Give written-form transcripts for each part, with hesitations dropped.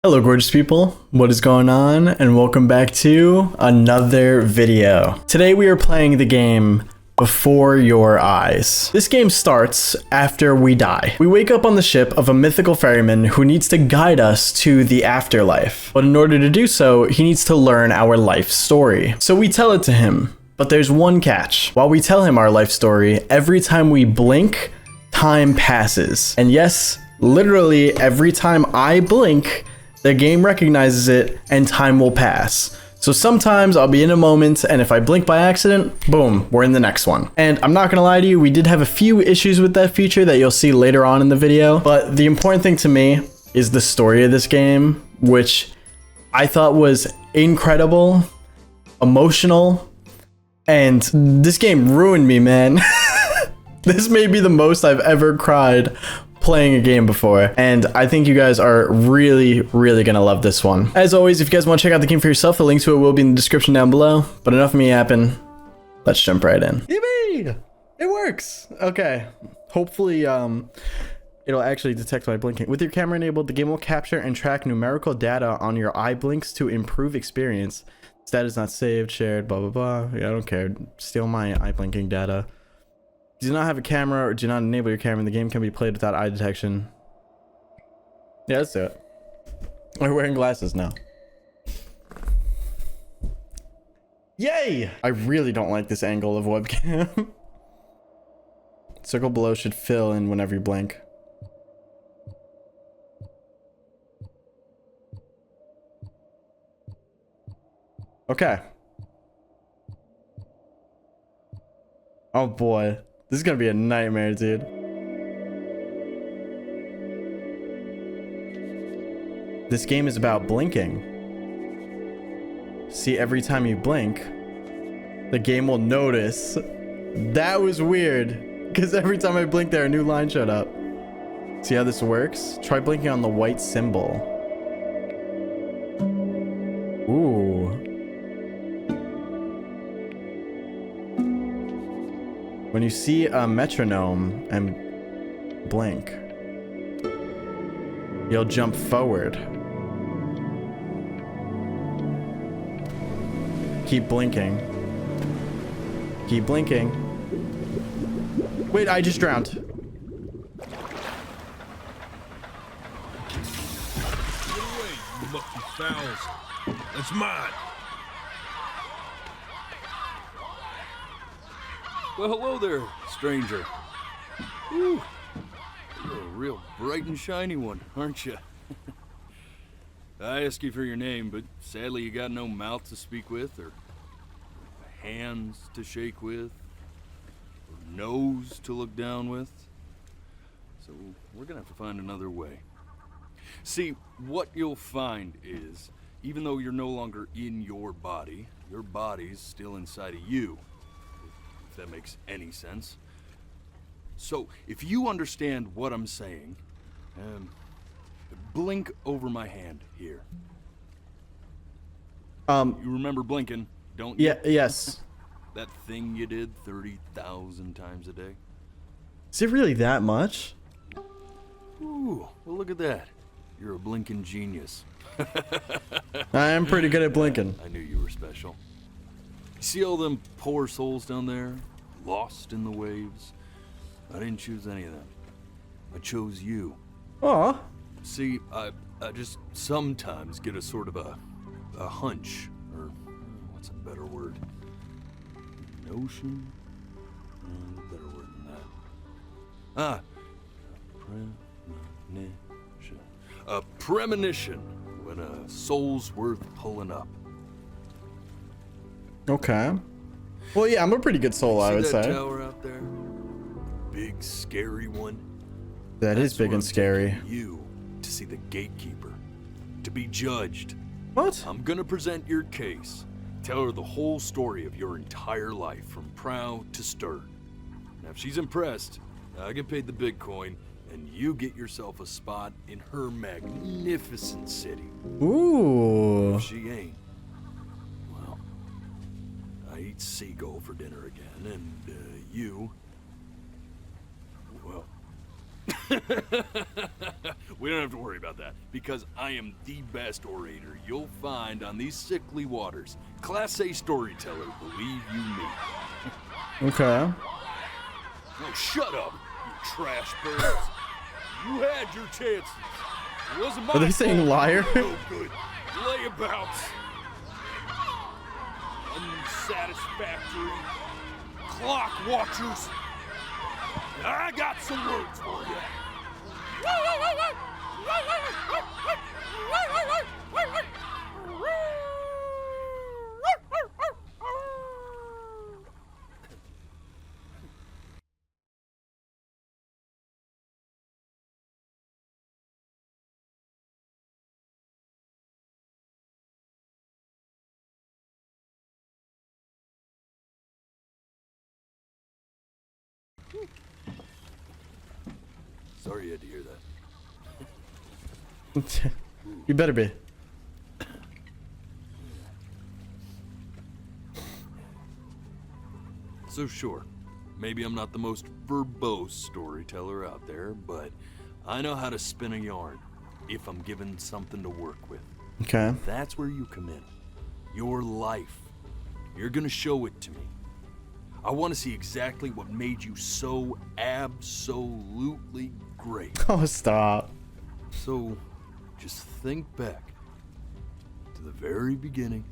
Hello gorgeous people, what is going on, and welcome back to another video. Today we are playing the game Before Your Eyes. This game starts after we die. We wake up on the ship of a mythical ferryman who needs to guide us to the afterlife. But in order to do so, he needs to learn our life story. So we tell it to him, but there's one catch. While we tell him our life story, every time we blink, time passes. And yes, literally every time I blink, the game recognizes it and time will pass. So sometimes I'll be in a moment and if I blink by accident, boom, we're in the next one. And I'm not gonna lie to you, we did have a few issues with that feature that you'll see later on in the video. But the important thing to me is the story of this game, which I thought was incredible, emotional, and this game ruined me, man. This may be the most I've ever cried playing a game before, and I think you guys are really gonna love this one. As always, if you guys want to check out the game for yourself, the link to it will be in the description down below. But enough of me yapping, let's jump right in. Yippee! It works! Okay, hopefully it'll actually detect my blinking. With your camera enabled, the game will capture and track numerical data on your eye blinks to improve experience. Status not saved, shared, blah blah blah. Yeah, I don't care, steal my eye blinking data. Do not have a camera or do not enable your camera and the game can be played without eye detection. Yeah, let's do it. We're wearing glasses now. Yay! I really don't like this angle of webcam. Circle below should fill in whenever you blink. Okay. Oh boy. This is gonna be a nightmare, dude. This game is about blinking. See, every time you blink, the game will notice. That was weird, because every time I blinked there, a new line showed up. See how this works? Try blinking on the white symbol. Ooh. When you see a metronome and blink, you'll jump forward. Keep blinking. Keep blinking. Wait, I just drowned. Get away, you mucky fowls. That's mine. Well, hello there, stranger. Whew. You're a real bright and shiny one, aren't you? I asked you for your name, but sadly you got no mouth to speak with, or hands to shake with, or nose to look down with. So we're gonna have to find another way. See, what you'll find is, even though you're no longer in your body's still inside of you. That makes any sense. So if you understand what I'm saying, blink over my hand here. You remember blinking, don't you? Yeah, yes. That thing you did 30,000 times a day. Is it really that much? Ooh, well look at that. You're a blinking genius. I am pretty good at blinking. I knew you were special. You see all them poor souls down there, lost in the waves? I didn't choose any of them. I chose you. Aw. See, I just sometimes get a sort of a hunch, or what's a better word? Notion? Better word than that. Premonition. A premonition when a soul's worth pulling up. Okay. Well, yeah, I'm a pretty good soul, I would See that say. tower out there? Big, scary one. That is That's big where and I'm scary. taking you to see the gatekeeper, to be judged. What? I'm gonna present your case. Tell her the whole story of your entire life, from prow to stern. Now, if she's impressed, I get paid the big coin, and you get yourself a spot in her magnificent city. Ooh. If she ain't, well, I eat seagull for dinner again, and you, well, We don't have to worry about that, because I am the best orator you'll find on these sickly waters. Class A storyteller, believe you me. Okay. Oh, shut up, you trash birds. You had your chances. It wasn't my Are they saying fault. liar? No good. Layabouts. Unsatisfactory. Clock watchers. I got some words for you. Sorry you had to hear that. You better be. So sure, maybe I'm not the most verbose storyteller out there, but I know how to spin a yarn if I'm given something to work with. Okay. That's where you come in. Your life. You're gonna show it to me. I want to see exactly what made you so absolutely great. Oh, stop. So, just think back to the very beginning,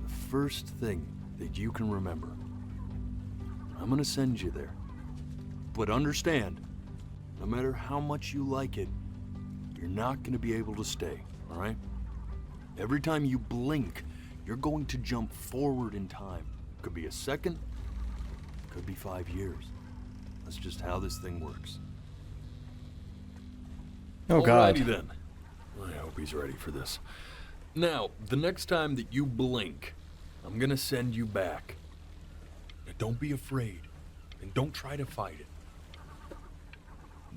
the first thing that you can remember. I'm gonna send you there. But understand, no matter how much you like it, you're not gonna be able to stay, all right? Every time you blink, you're going to jump forward in time. Could be a second, could be 5 years. That's just how this thing works. Oh, God. Alrighty then. I hope he's ready for this. Now, the next time that you blink, I'm gonna send you back. Now, don't be afraid, and don't try to fight it.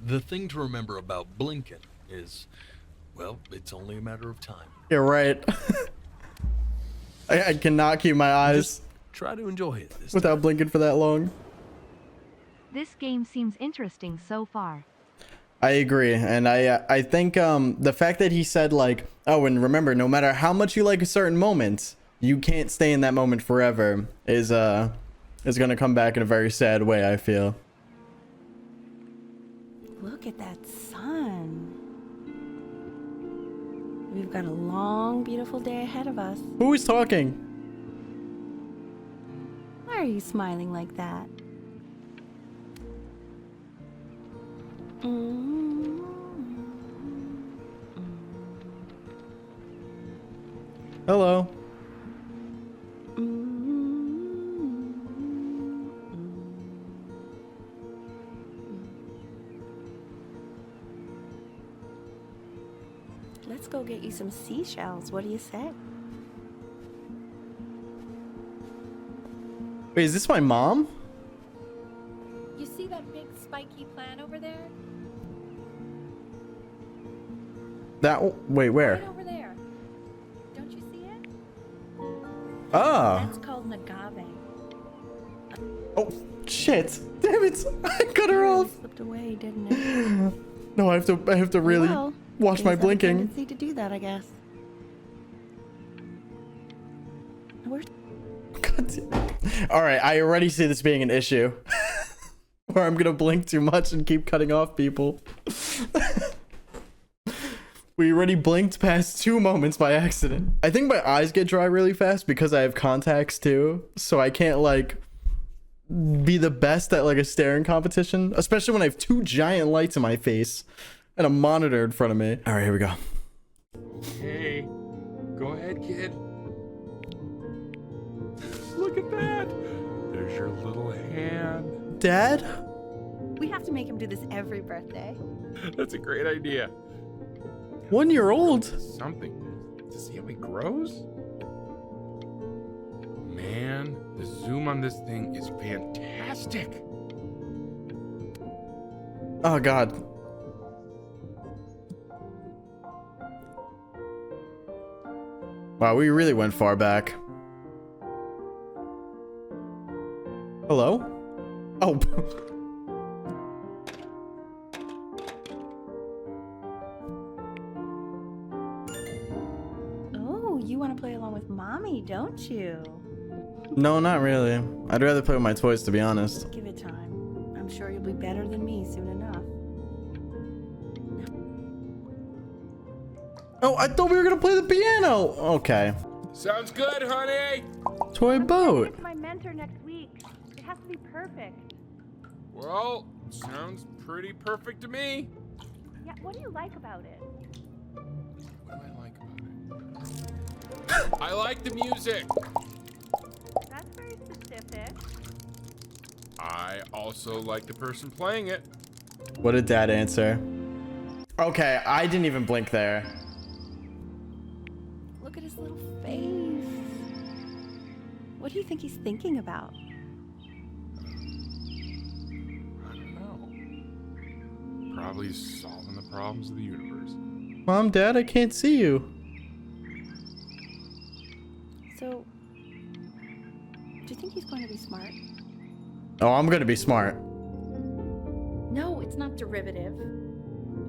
The thing to remember about blinking is, well, it's only a matter of time. You're right. I cannot keep my eyes Just try to enjoy it this without time. blinking for that long. This game seems interesting so far. I agree, and I think the fact that he said like, oh, and remember, no matter how much you like a certain moment, you can't stay in that moment forever is gonna come back in a very sad way, I feel. Look at that sun. We've got a long, beautiful day ahead of us. Who is talking? Why are you smiling like that? Hello. Let's go get you some seashells. What do you say? Wait, is this my mom? You see that big spiky plant over there? Wait, where? Right over there. Don't you see it? Ah. That's called an agave. Oh, shit. Damn it. I cut her off. Slipped away, didn't it? No, I have to really Well, watch my things have a blinking. tendency to do that, I guess. Where's God damn. All right, I already see this being an issue. Or I'm gonna blink too much and keep cutting off people. We already blinked past 2 moments by accident. I think my eyes get dry really fast because I have contacts too, so I can't like be the best at like a staring competition, especially when I have 2 giant lights in my face and a monitor in front of me. All right, here we go. Hey, go ahead, kid. Look at that. There's your little hand. Dad? We have to make him do this every birthday. That's a great idea. 1 year old? Something to see how he grows. Man, the zoom on this thing is fantastic. Oh God. Wow, we really went far back. Hello? Oh. You want to play along with Mommy, don't you? No, not really. I'd rather play with my toys, to be honest. Give it time. I'm sure you'll be better than me soon enough. Oh, I thought we were gonna play the piano. Okay. Sounds good, honey. Toy boat. It's my mentor next week. It has to be perfect. Well, sounds pretty perfect to me. Yeah, what do you like about it? What do I like about it? I like the music. That's very specific. I also like the person playing it. What did Dad answer? Okay, I didn't even blink there. Look at his little face. What do you think he's thinking about? I don't know. Probably solving the problems of the universe. Mom, Dad, I can't see you. So, do you think he's going to be smart? Oh, I'm gonna be smart. No, it's not derivative.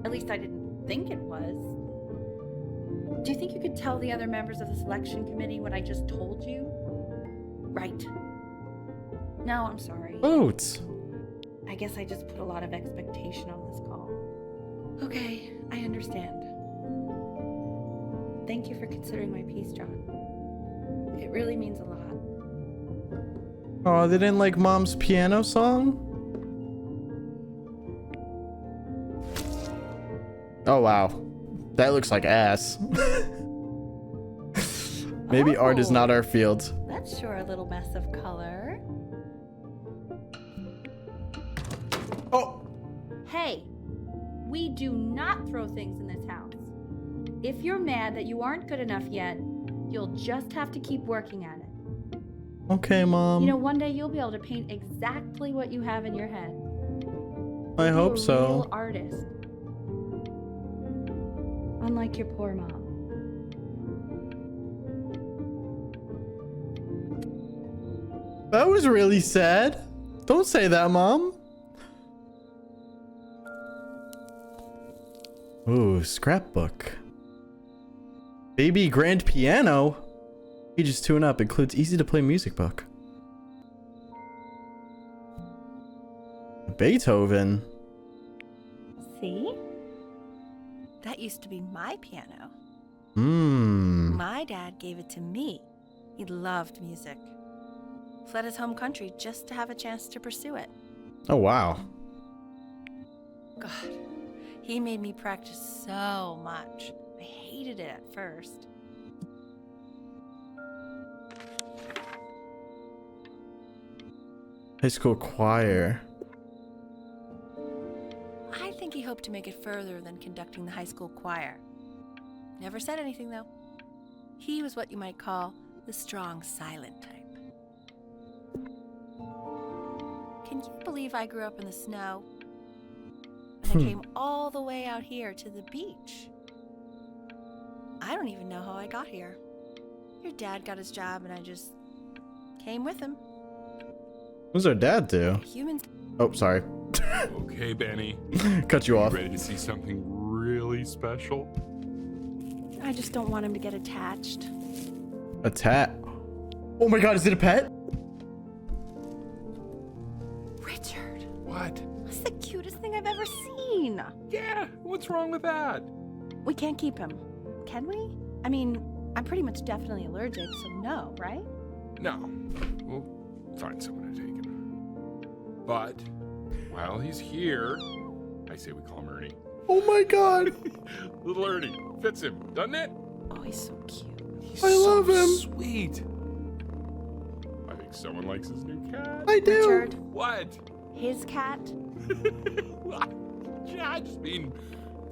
At least I didn't think it was. Do you think you could tell the other members of the selection committee what I just told you? Right. No, I'm sorry. Boats. I guess I just put a lot of expectation on this call. Okay, I understand. Thank you for considering my piece, John. It really means a lot. Oh, they didn't like Mom's piano song? Oh, wow. That looks like ass. Maybe art is not our field. That's sure a little mess of color. Oh! Hey, we do not throw things in this house. If you're mad that you aren't good enough yet, you'll just have to keep working at it. Okay, Mom. You know, one day you'll be able to paint exactly what you have in your head. I You'll hope be a so. real artist. Unlike your poor mom. That was really sad. Don't say that, Mom. Ooh, scrapbook. Baby grand piano. Pages 2 and up includes easy to play music book. Beethoven. See? That used to be my piano. Hmm. My dad gave it to me. He loved music. Fled his home country just to have a chance to pursue it. Oh, wow. God, he made me practice so much. I hated it at first. High school choir. I think he hoped to make it further than conducting the high school choir. Never said anything, though. He was what you might call the strong, silent type. Can you believe I grew up in the snow? And I came all the way out here to the beach. I don't even know how I got here. Your dad got his job and I just came with him. What does our dad do? Humans. Oh, sorry. Okay, Benny. Cut you off. Ready to see something really special? I just don't want him to get attached. A tat. Oh my god, is it a pet? Richard, What? that's the cutest thing I've ever seen. Yeah, what's wrong with that? We can't keep him, can we? I mean, I'm pretty much definitely allergic, so no, right? No. We'll find someone to take him. But while he's here, I say we call him Ernie. Oh my god. Little Ernie. Fits him, doesn't it? Oh, he's so cute. He's I love so him. Sweet. I think someone likes his new cat. I do. Richard, What? his cat. Yeah, I just mean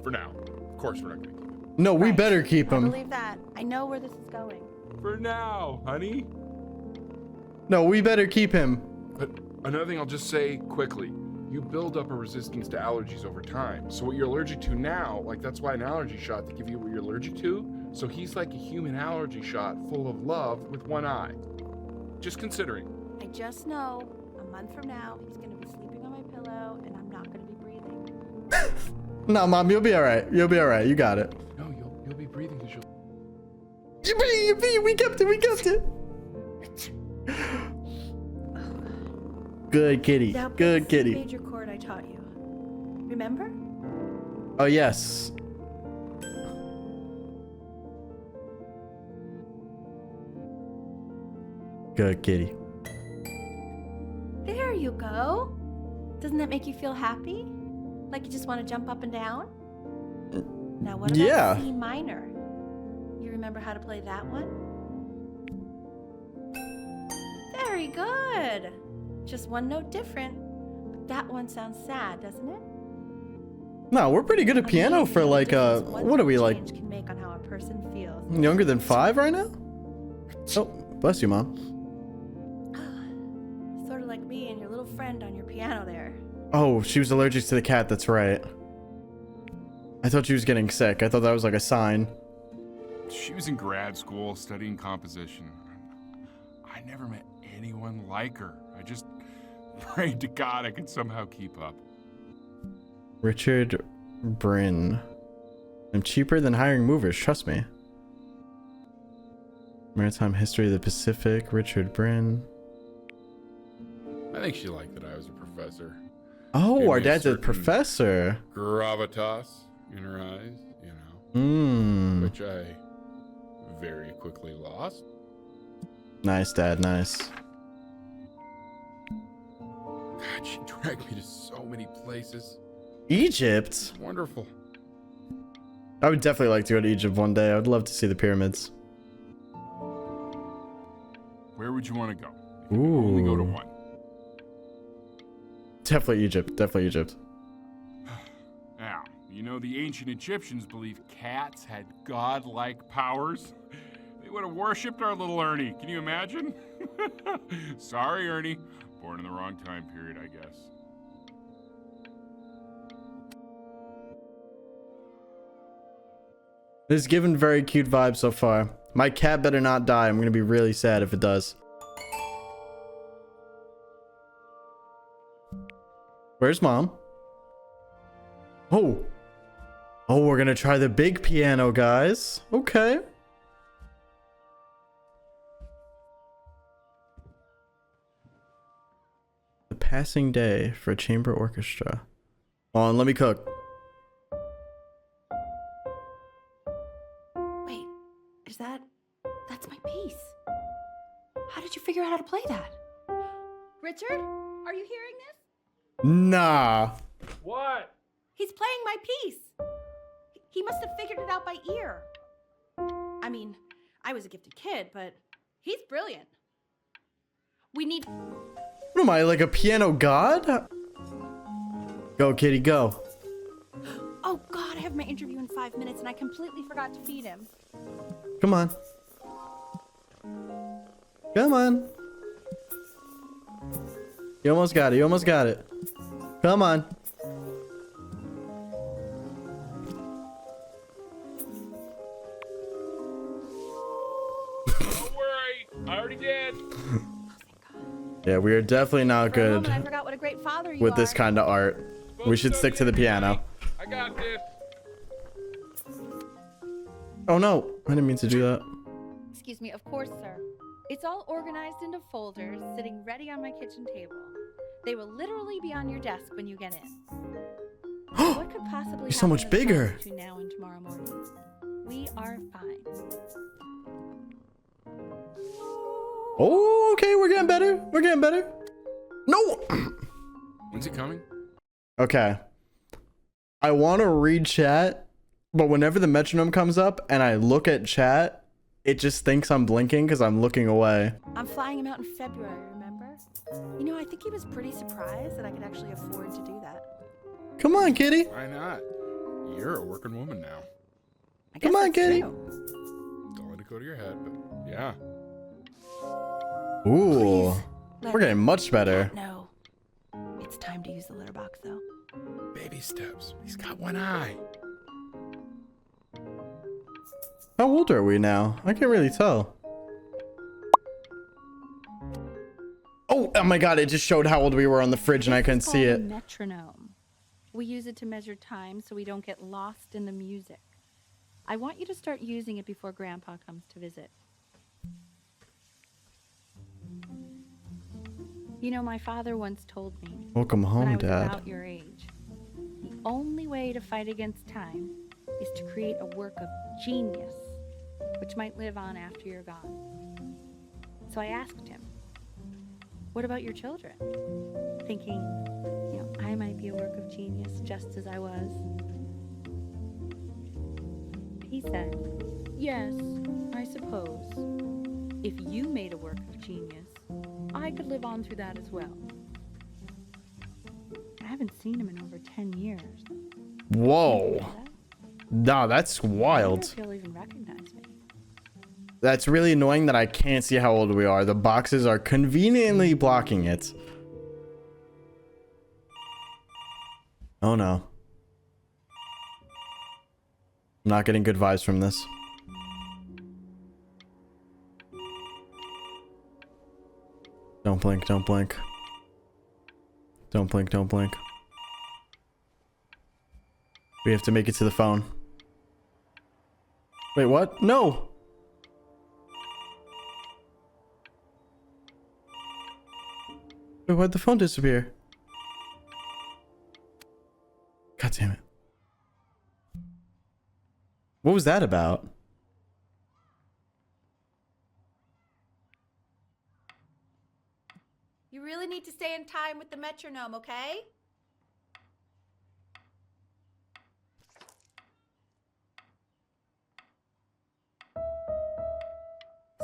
for now. Of course we're not gonna keep him. No, we Right. better keep I him. believe that. I know where this is going. For now, honey. No, we better keep him. But another thing I'll just say quickly. You build up a resistance to allergies over time. So what you're allergic to now, like that's why an allergy shot to give you what you're allergic to. So he's like a human allergy shot full of love with one eye. Just considering. I just know a month from now he's going to be sleeping on my pillow and I'm not going to be breathing. No, Mom, you'll be all right. You'll be all right. You got it. No, you'll be breathing because Yippee, we kept it. Good kitty. Now Good play the kitty. major chord I taught you. Remember? Oh, yes. Good kitty. There you go. Doesn't that make you feel happy? Like you just want to jump up and down? Now what about Yeah. C minor? You remember how to play that one? Very good. Just one note different. But that one sounds sad, doesn't it? No, we're pretty good at piano for like what are we like? Change can make on how a person feels. Younger than 5 right now? Oh, bless you, Mom. Sort of like me and your little friend on your piano there. Oh, she was allergic to the cat. That's right. I thought she was getting sick. I thought that was like a sign. She was in grad school studying composition. I never met anyone like her. I just prayed to God I could somehow keep up. Richard Brynn. I'm cheaper than hiring movers, trust me. Maritime history of the Pacific, Richard Brynn. I think she liked that I was a professor. Oh, Gave our me a dad's a certain professor. Gravitas in her eyes, you know, which I very quickly lost. Nice, Dad, nice. God, she dragged me to so many places. Egypt? Wonderful. I would definitely like to go to Egypt one day. I would love to see the pyramids. Where would you want to go? You can only go to one. Definitely Egypt. Definitely Egypt. Now, you know the ancient Egyptians believed cats had godlike powers. They would have worshipped our little Ernie. Can you imagine? Sorry, Ernie. Born in the wrong time period, I guess. This is giving very cute vibes so far. My cat better not die. I'm going to be really sad if it does. Where's Mom? Oh. Oh, we're going to try the big piano, guys. Okay. The passing day for a chamber orchestra. On, let me cook. Wait, that's my piece. How did you figure out how to play that? Richard, are you hearing this? Nah. What? He's playing my piece. He must have figured it out by ear. I mean, I was a gifted kid, but he's brilliant. We need... What am I, like a piano god? Go, kitty, go. Oh God, I have my interview in 5 minutes and I completely forgot to feed him. Come on. Come on. You almost got it. You almost got it. Come on. Don't worry. I already did. Yeah, we are definitely not For a moment, good I forgot what a great father you with are. this kind of art. We should stick to the piano. I got this. Oh no, I didn't mean to do that. Excuse me, of course, sir. It's all organized into folders, sitting ready on my kitchen table. They will literally be on your desk when you get in. What could possibly You're so much happen in the bigger. time between now and tomorrow morning? We are fine. Oh, okay, we're getting better. We're getting better. No. When's he coming? Okay. I want to read chat, but whenever the metronome comes up and I look at chat, it just thinks I'm blinking because I'm looking away. I'm flying him out in February, remember? You know, I think he was pretty surprised that I could actually afford to do that. Come on, kitty. Why not? You're a working woman now. I guess Come on, that's kitty. true. Don't let it go to your head, but yeah. Ooh. Let We're getting much better. No. It's time to use the litter box, though. Baby steps. He's got one eye. How old are we now? I can't really tell. Oh my god, it just showed how old we were on the fridge and I couldn't see It's it. called a metronome. We use it to measure time so we don't get lost in the music. I want you to start using it before Grandpa comes to visit. You know, my father once told me, Welcome when I home, was Dad. about your age, the only way to fight against time is to create a work of genius, which might live on after you're gone. So I asked him, what about your children? Thinking, you know, I might be a work of genius just as I was. He said, yes, I suppose. If you made a work of genius, I could live on through that as well. I haven't seen him in over 10 years. Whoa. Nah, that's I wonder wild. if he'll even recognize me. That's really annoying that I can't see how old we are. The boxes are conveniently blocking it. Oh no. I'm not getting good vibes from this. Don't blink, don't blink. Don't blink, don't blink. We have to make it to the phone. Wait, what? No! Wait, why'd the phone disappear? God damn it. What was that about? You really need to stay in time with the metronome, okay?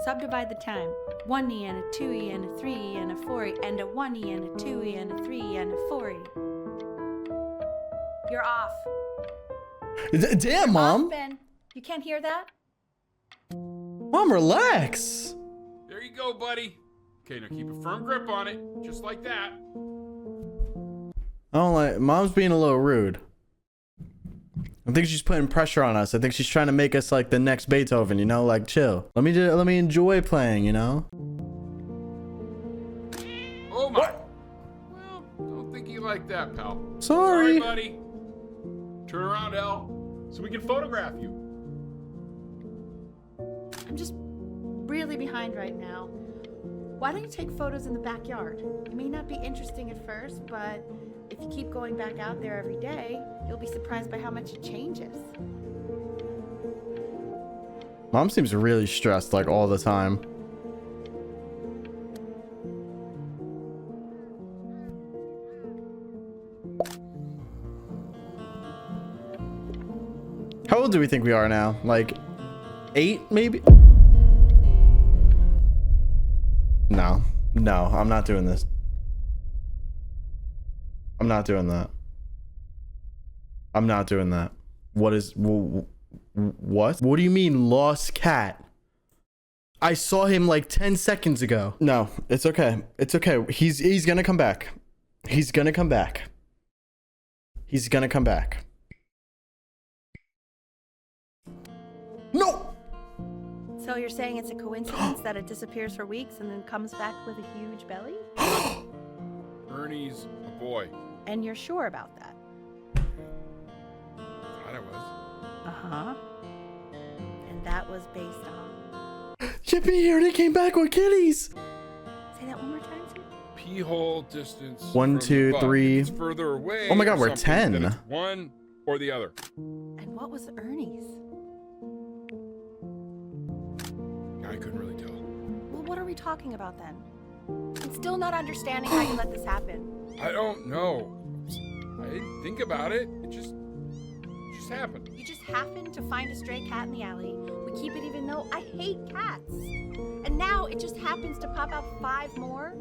Subdivide the time. 1E and a 2E and a 3E and a 4E and a 1E and a 2E and a 3E and a 4E. You're off. Damn, Mom! Off, Ben. You can't hear that? Mom, relax! There you go, buddy. Okay, now keep a firm grip on it, just like that. I don't like... Mom's being a little rude. I think she's putting pressure on us. I think she's trying to make us like the next Beethoven, you know? Like, chill. Let me enjoy playing, you know? Oh my. Well, don't think you like that, pal. Sorry. buddy. Turn around, L, so we can photograph you. I'm just really behind right now. Why don't you take photos in the backyard? It may not be interesting at first, but if you keep going back out there every day, you'll be surprised by how much it changes. Mom seems really stressed like all the time. How old do we think we are now? Like 8 maybe? No, I'm not doing this. I'm not doing that. I'm not doing that. What is... What? What do you mean lost cat? I saw him like 10 seconds ago. No, it's okay. It's okay. He's gonna come back. He's gonna come back. He's gonna come back. No! So you're saying it's a coincidence that it disappears for weeks and then comes back with a huge belly? Ernie's a boy. And you're sure about that? Thought I was. Uh-huh. And that was based on... Yippee, Ernie came back with kitties! Say that one more time, sir. Pee hole distance. 1, from 2, the bug. 3. If it's further away. Oh my God, or we're something, 10. then it's one or the other. And what was Ernie's? I couldn't really tell. Well, what are we talking about then? I'm still not understanding how you let this happen. I don't know. I didn't think about it. It just happened. You just happened to find a stray cat in the alley. We keep it even though I hate cats. And now it just happens to pop out 5 more?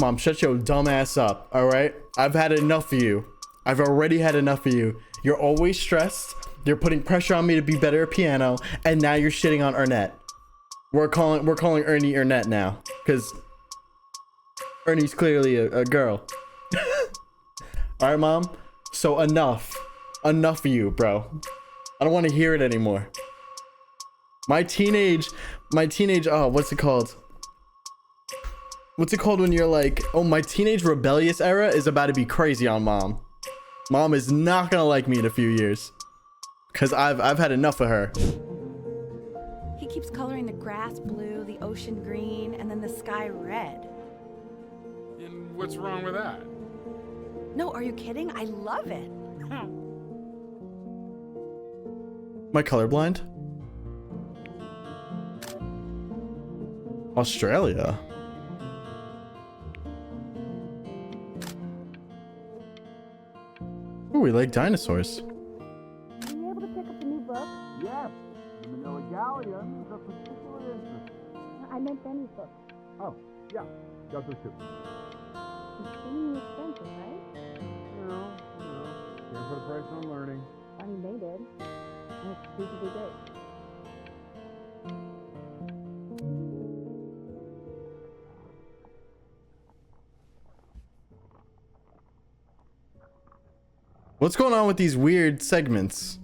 Mom, shut your dumb ass up, alright? I've had enough of you. I've already had enough of you. You're always stressed. You're putting pressure on me to be better at piano. And now you're shitting on Ernette. We're calling Ernie Ernette now. Because Ernie's clearly a girl. Alright, Mom? So enough. Enough of you, bro. I don't want to hear it anymore. My teenage, oh, what's it called? What's it called when you're like, oh, my teenage rebellious era is about to be crazy on Mom. Mom is not gonna like me in a few years. Cause I've had enough of her. He keeps coloring the grass blue, the ocean green, and then the sky red. And what's wrong with that? No, are you kidding? I love it. Am I colorblind? Australia. Ooh, we like dinosaurs. Were you able to pick up a new book? Yes, the Manila Galleon is of particular interest. I meant Benny's book. Oh, yeah, got those too. It's extremely expensive, right? No, can't put a price on learning. I mean, they did. And it's stupidly great. What's going on with these weird segments?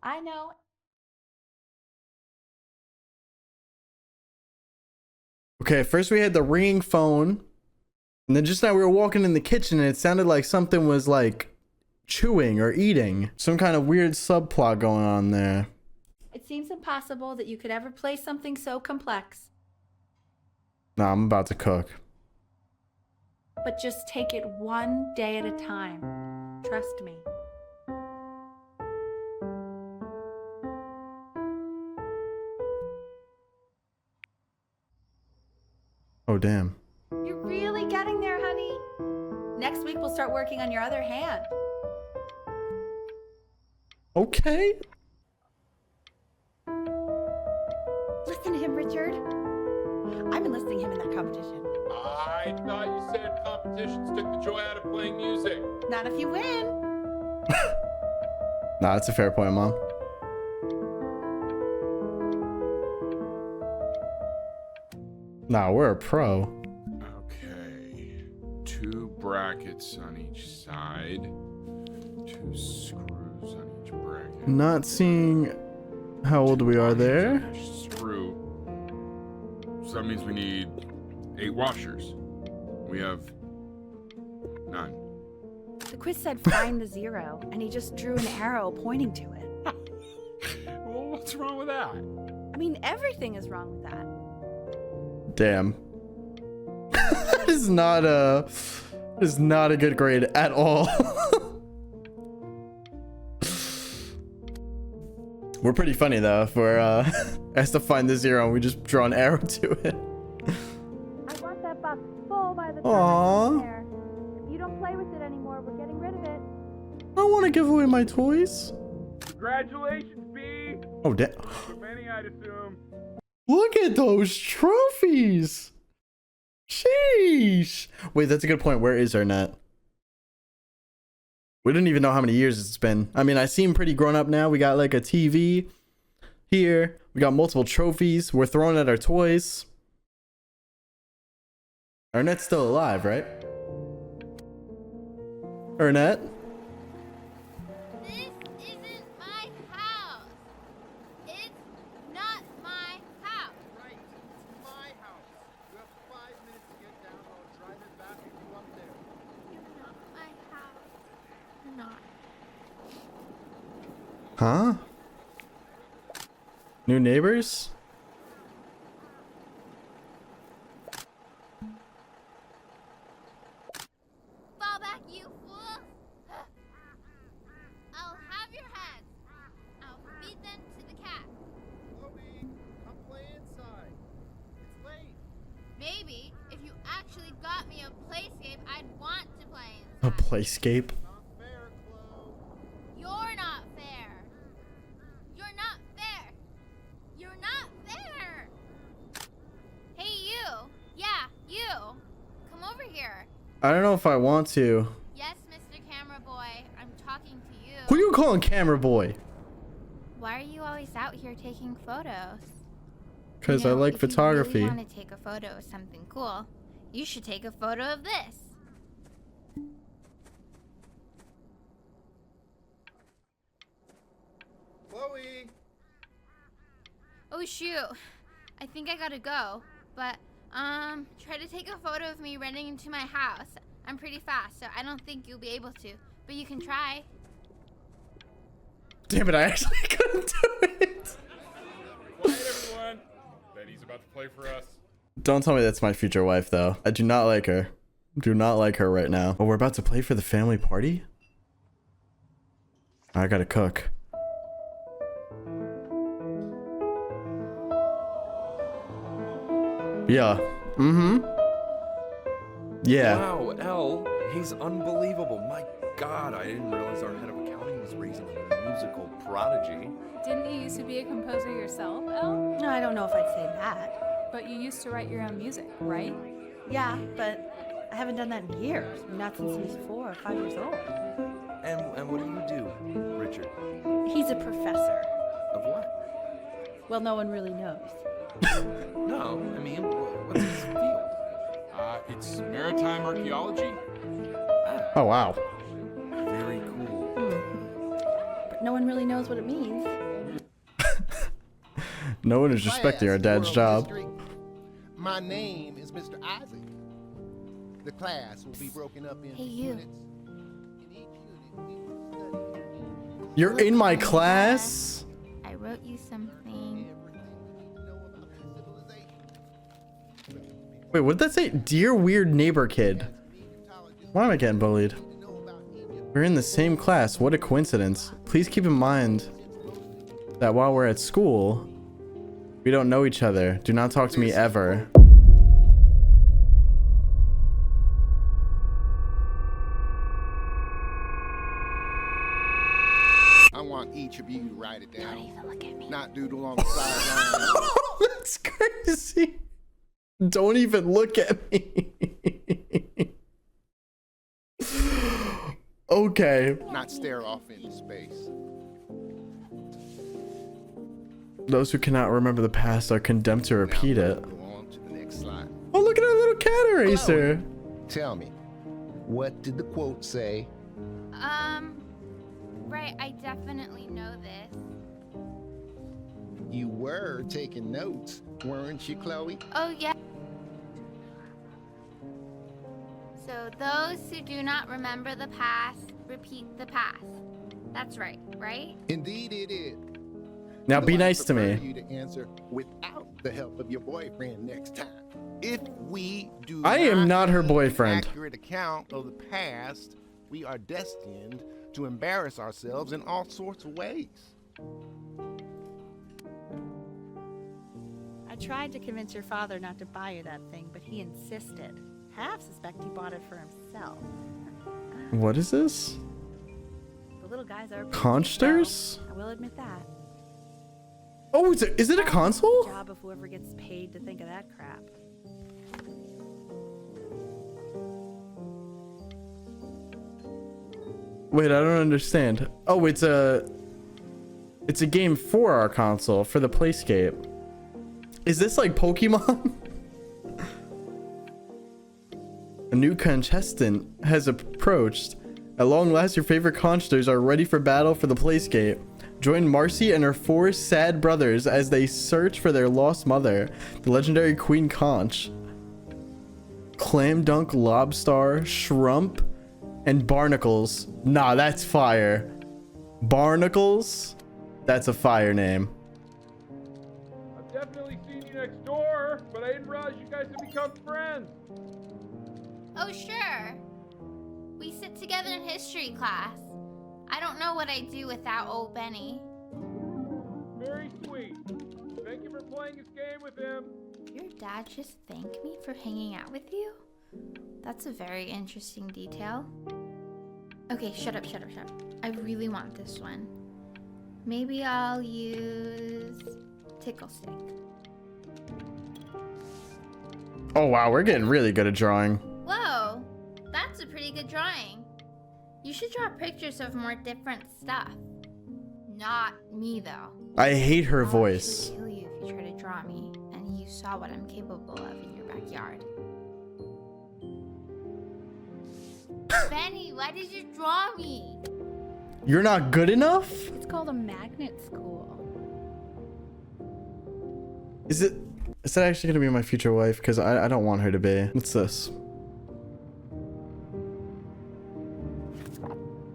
I know. Okay, first we had the ringing phone. And then just now we were walking in the kitchen and it sounded like something was like chewing or eating. Some kind of weird subplot going on there. It seems impossible that you could ever play something so complex. Nah, I'm about to cook. But just take it one day at a time. Trust me. Oh, damn. You're really getting there, honey. Next week we'll start working on your other hand. Okay. Listen to him, Richard. I'm enlisting him in that competition. I thought you said competitions took the joy out of playing music. Not if you win. Nah, that's a fair point, Mom. Nah, we're a pro. Okay. 2 brackets on each side. 2 screws on each bracket. Not seeing how old we are there. Each screw. So that means we need 8 washers. We have none. The quiz said find the 0, and he just drew an arrow pointing to it. Well, what's wrong with that? I mean, everything is wrong with that. Damn. That is not a good grade at all. We're pretty funny though if we're asked to find the 0 and we just draw an arrow to it. I want that box full by the time Aww. I get there. If you don't play with it anymore, we're getting rid of it. I don't want to give away my toys. Congratulations, B! Oh, damn. Many, I'd assume. Look at those trophies. Sheesh. Wait, that's a good point. Where is Arnett? We don't even know how many years it's been. I mean, I seem pretty grown up now. We got like a TV here. We got multiple trophies. We're throwing at our toys. Arnett's still alive, right? Arnett? This isn't my house. It's not my house. Right, it's my house. You have 5 minutes to get down. I'll drive it back and you up there. It's not my house. Not. Huh? New neighbors? Fall back, you fool. I'll have your heads. I'll feed them to the cat. Chloe, come play inside. It's late. Maybe if you actually got me a playscape, I'd want to play A inside. playscape? Not fair, Chloe. You're not fair. You're not fair. You're not fair. Hey, you. Yeah, you. Come over here. I don't know if I want to. Yes, Mr. Camera Boy. I'm talking to you. Who you calling camera boy? Why are you always out here taking photos? Because You I know, like if you photography. really want to take a photo of something cool, you should take a photo of this. Chloe! Oh shoot. I think I gotta go. But, try to take a photo of me running into my house. I'm pretty fast, so I don't think you'll be able to. But you can try. Damn it, I actually couldn't do it. Quiet, everyone. Betty's about to play for us. Don't tell me that's my future wife, though. I do not like her. Do not like her right now. Oh, we're about to play for the family party? I gotta cook. Yeah. Mm-hmm. Yeah. Wow, Elle, he's unbelievable. My God, I didn't realize our head of accounting was raising a musical prodigy. Didn't you used to be a composer yourself, Elle? No, I don't know if I'd say that. But you used to write your own music, right? Yeah, but I haven't done that in years. Not since he was 4 or 5 years old. And what do you do, Richard? He's a professor. Of what? Well, no one really knows. No, I mean, what's his field? It's maritime archaeology. Oh, wow. Very cool. But no one really knows what it means. No one is respecting our dad's job. History. My name is Mr. Isaac. The class will be broken up into Hey, you. units. In each unit, we will study You're in my class? I wrote you something. everything we need to know about this civilization. Wait, what did that say? Dear weird neighbor kid. Why am I getting bullied? We're in the same class. What a coincidence. Please keep in mind that while we're at school, we don't know each other. Do not talk to me ever. I want each of you to write it down. Don't even look at me. Not doodle on the sideline. That's crazy. Don't even look at me. Okay. Not stare off into space. Those who cannot remember the past are condemned to repeat it. Go on to the next slide. Oh, look at our little cat eraser. Tell me, what did the quote say? Right, I definitely know this. You were taking notes, weren't you, Chloe? Oh, yeah. So, those who do not remember the past, repeat the past. That's right, right? Indeed it is. Now be Though I'd nice to prefer me. you to answer without the help of your boyfriend next time. If we do I am not her give an boyfriend. accurate account of the past, we are destined to embarrass ourselves in all sorts of ways. I tried to convince your father not to buy you that thing, but he insisted. Half suspect he bought it for himself. What is this? The little guys are Consters? I will admit that. Oh, is it a console? Job of whoever gets paid to think of that crap. Wait, I don't understand. Oh, it's a game for our console, for the Playscape. Is this like Pokemon? A new contestant has approached. At long last, your favorite consters are ready for battle for the Playscape. Join Marcy and her 4 sad brothers as they search for their lost mother, the legendary Queen Conch. Clam Dunk, Lobstar, Shrump, and Barnacles. Nah, that's fire. Barnacles? That's a fire name. I've definitely seen you next door, but I didn't realize you guys had become friends. Oh, sure. We sit together in history class. I don't know what I'd do without old Benny. Very sweet. Thank you for playing this game with him. Your dad just thanked me for hanging out with you? That's a very interesting detail. Okay, shut up. I really want this one. Maybe I'll use Tickle Stick. Oh wow, we're getting really good at drawing. Whoa, that's a pretty good drawing. You should draw pictures of more different stuff. Not me, though. I hate her I'll voice. actually kill you if you try to draw me, and you saw what I'm capable of in your backyard. Benny, why did you draw me? You're not good enough? It's called a magnet school. Is it actually gonna be my future wife? Because I don't want her to be. What's this?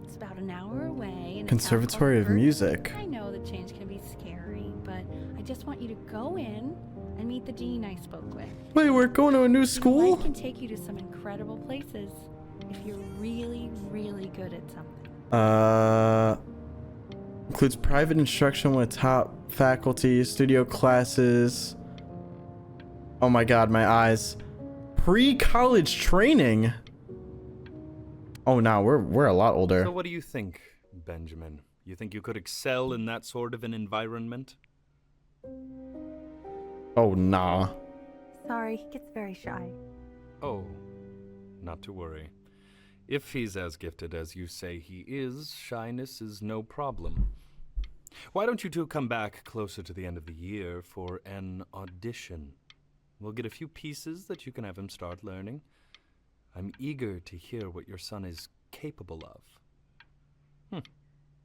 It's about an hour away. In a town Conservatory called of Music. I know the change can be scary, but I just want you to go in and meet the dean I spoke with. Wait, we're going to a new school? I can take you to some incredible places if you're really, really good at something. Includes private instruction with top faculty, studio classes. Oh my god, my eyes. Pre-college training. Oh, no, we're a lot older. So what do you think, Benjamin? You think you could excel in that sort of an environment? Oh, nah. Sorry, he gets very shy. Oh, not to worry. If he's as gifted as you say he is, shyness is no problem. Why don't you two come back closer to the end of the year for an audition? We'll get a few pieces that you can have him start learning. I'm eager to hear what your son is capable of. I'm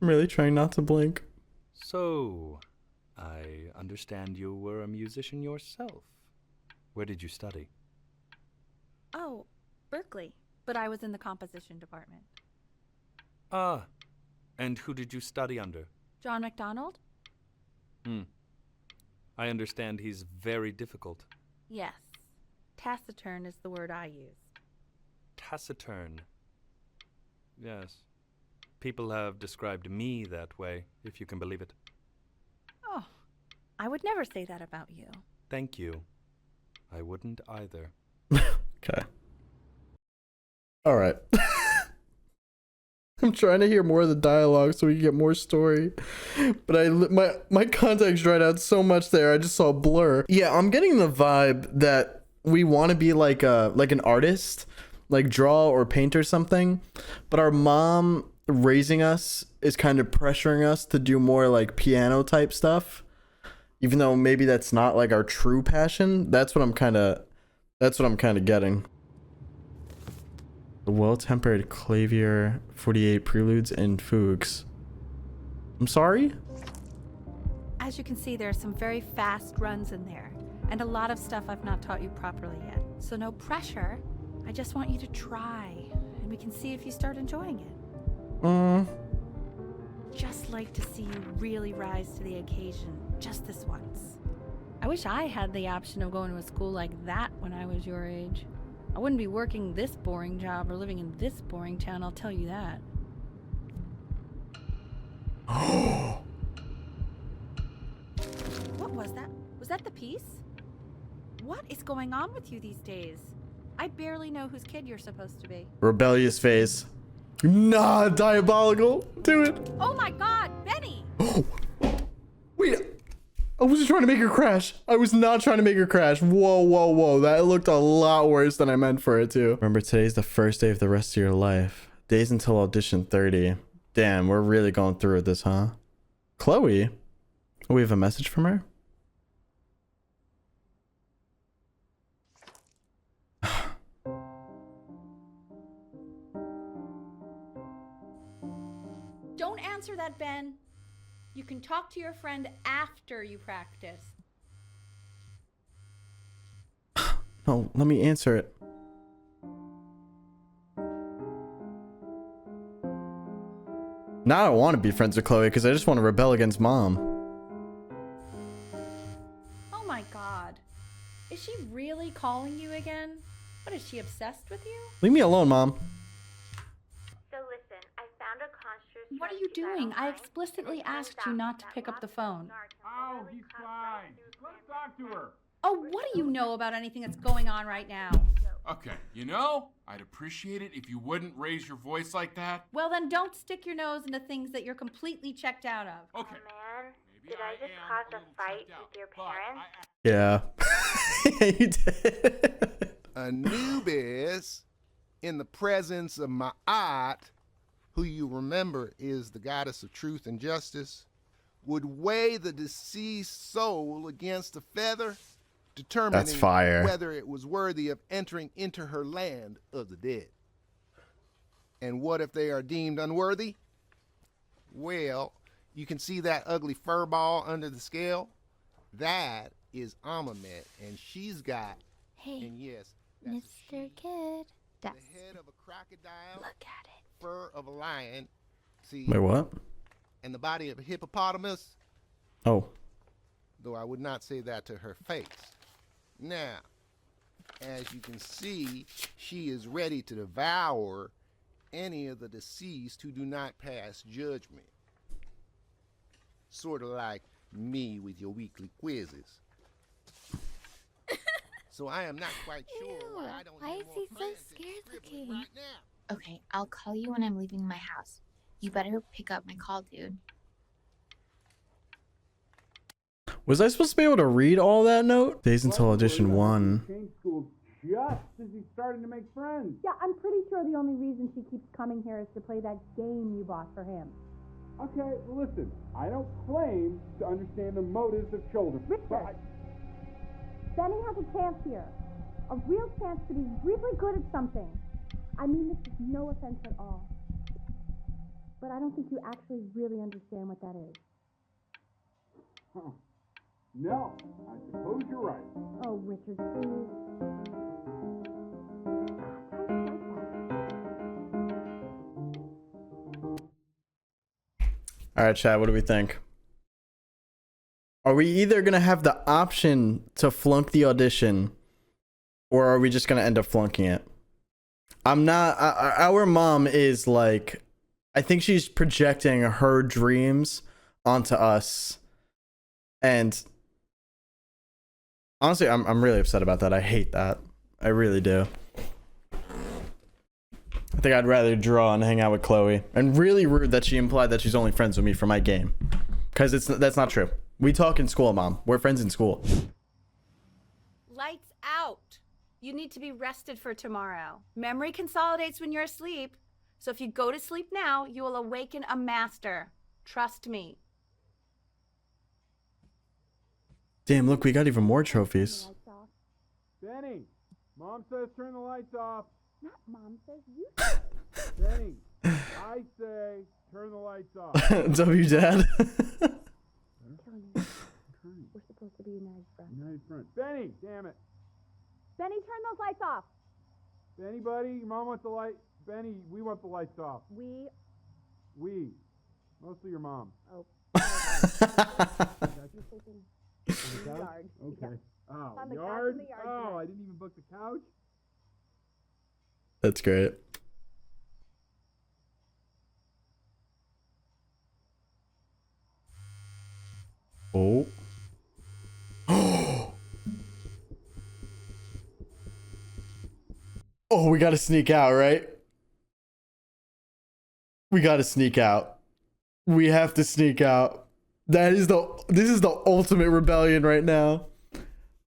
really trying not to blink. So, I understand you were a musician yourself. Where did you study? Oh, Berkeley. But I was in the composition department. Ah, and who did you study under? John MacDonald? I understand he's very difficult. Yes. Taciturn is the word I use. Taciturn. Yes. People have described me that way, if you can believe it. Oh, I would never say that about you. Thank you. I wouldn't either. Okay. All right. I'm trying to hear more of the dialogue so we can get more story. But my context dried out so much there. I just saw a blur. Yeah, I'm getting the vibe that we want to be like an artist, like draw or paint or something. But our mom raising us is kind of pressuring us to do more like piano type stuff. Even though maybe that's not like our true passion. That's what I'm kind of getting. The well-tempered clavier, 48 preludes and fugues. I'm sorry? As you can see, there are some very fast runs in there, and a lot of stuff I've not taught you properly yet. So no pressure. I just want you to try, and we can see if you start enjoying it. Just like to see you really rise to the occasion, just this once. I wish I had the option of going to a school like that when I was your age. I wouldn't be working this boring job or living in this boring town, I'll tell you that. What was that? Was that the piece? What is going on with you these days? I barely know whose kid you're supposed to be. Rebellious face. Nah, diabolical. Do it. Oh my god, Benny! Wait. I wasn't trying to make her crash. I was not trying to make her crash. Whoa, whoa, whoa. That looked a lot worse than I meant for it to. Remember, today's the first day of the rest of your life. Days until audition 30. Damn, we're really going through with this, huh? Chloe? We have a message from her? Don't answer that, Ben. You can talk to your friend after you practice. No, let me answer it. Now I don't want to be friends with Chloe because I just want to rebel against mom. Oh my god. Is she really calling you again? What, is she obsessed with you? Leave me alone, mom. So listen, I found a construct. What are you doing? I explicitly asked you not to pick up the phone. Oh, he's fine. Let's talk to her. Oh, what do you know about anything that's going on right now? Okay, you know, I'd appreciate it if you wouldn't raise your voice like that. Well, then don't stick your nose into things that you're completely checked out of. Okay. Oh man, did I just cause a fight with your parents? Yeah. You did. Anubis, in the presence of Ma'at, who you remember is the goddess of truth and justice, would weigh the deceased soul against a feather, determining That's fire. whether it was worthy of entering into her land of the dead. And what if they are deemed unworthy? Well, you can see that ugly fur ball under the scale? That is Amamet, and she's got, Hey, and yes, that's a Mr. Kid. the That's head of a crocodile, look at it. fur of a lion, see, Wait, what? and the body of a hippopotamus, Oh. though I would not say that to her face. Now, as you can see, she is ready to devour any of the deceased who do not pass judgment. Sort of like me with your weekly quizzes. So I am not quite sure why I don't Why hear is more he so plans than scared scribbling looking? right now. Okay, I'll call you when I'm leaving my house. You better pick up my call, dude. Was I supposed to be able to read all that note? Days until audition 1. Change schools just as he's starting to make friends. Yeah, I'm pretty sure the only reason she keeps coming here is to play that game you bought for him. Okay, well, listen, I don't claim to understand the motives of children. Richard, Benny has a chance here. A real chance to be really good at something. I mean this is no offense at all. But I don't think you actually really understand what that is. Huh. No, I suppose you're right. Oh, Richard, please. All right, Chad, what do we think? Are we either going to have the option to flunk the audition, or are we just going to end up flunking it? I'm not. Our mom is like, I think she's projecting her dreams onto us. And honestly, I'm really upset about that. I hate that. I really do. I think I'd rather draw and hang out with Chloe. And really rude that she implied that she's only friends with me for my game. Because that's not true. We talk in school, Mom. We're friends in school. Lights out. You need to be rested for tomorrow. Memory consolidates when you're asleep. So if you go to sleep now, you will awaken a master. Trust me. Damn, look, we got even more trophies. Benny, Mom says turn the lights off. Not Mom says, you say. Benny, I say turn the lights off. W Dad. We're supposed to be united friends. United front. Benny, damn it. Benny, turn those lights off. Benny, buddy, your mom wants the light. Benny, we want the lights off. We. Mostly your mom. Oh. You're sleeping On in the the couch? yard. Okay. Yeah. Oh, On the couch yard? in the yard, Oh, yeah. I didn't even book the couch? That's great. Oh. Oh, we gotta sneak out, right? We gotta sneak out. We have to sneak out. This is the ultimate rebellion right now.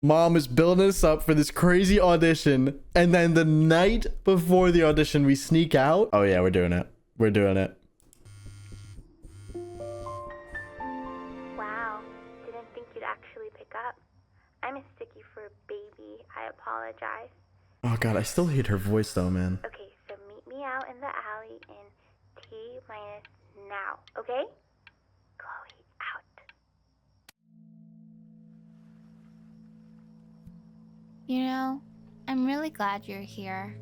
Mom is building us up for this crazy audition, and then the night before the audition, we sneak out. Oh yeah, we're doing it. We're doing it. Wow, didn't think you'd actually pick up. I mistook you for a baby. I apologize. Oh god, I still hate her voice though, man. Okay, so meet me out in the alley in T-minus now, okay? Chloe, out. You know, I'm really glad you're here.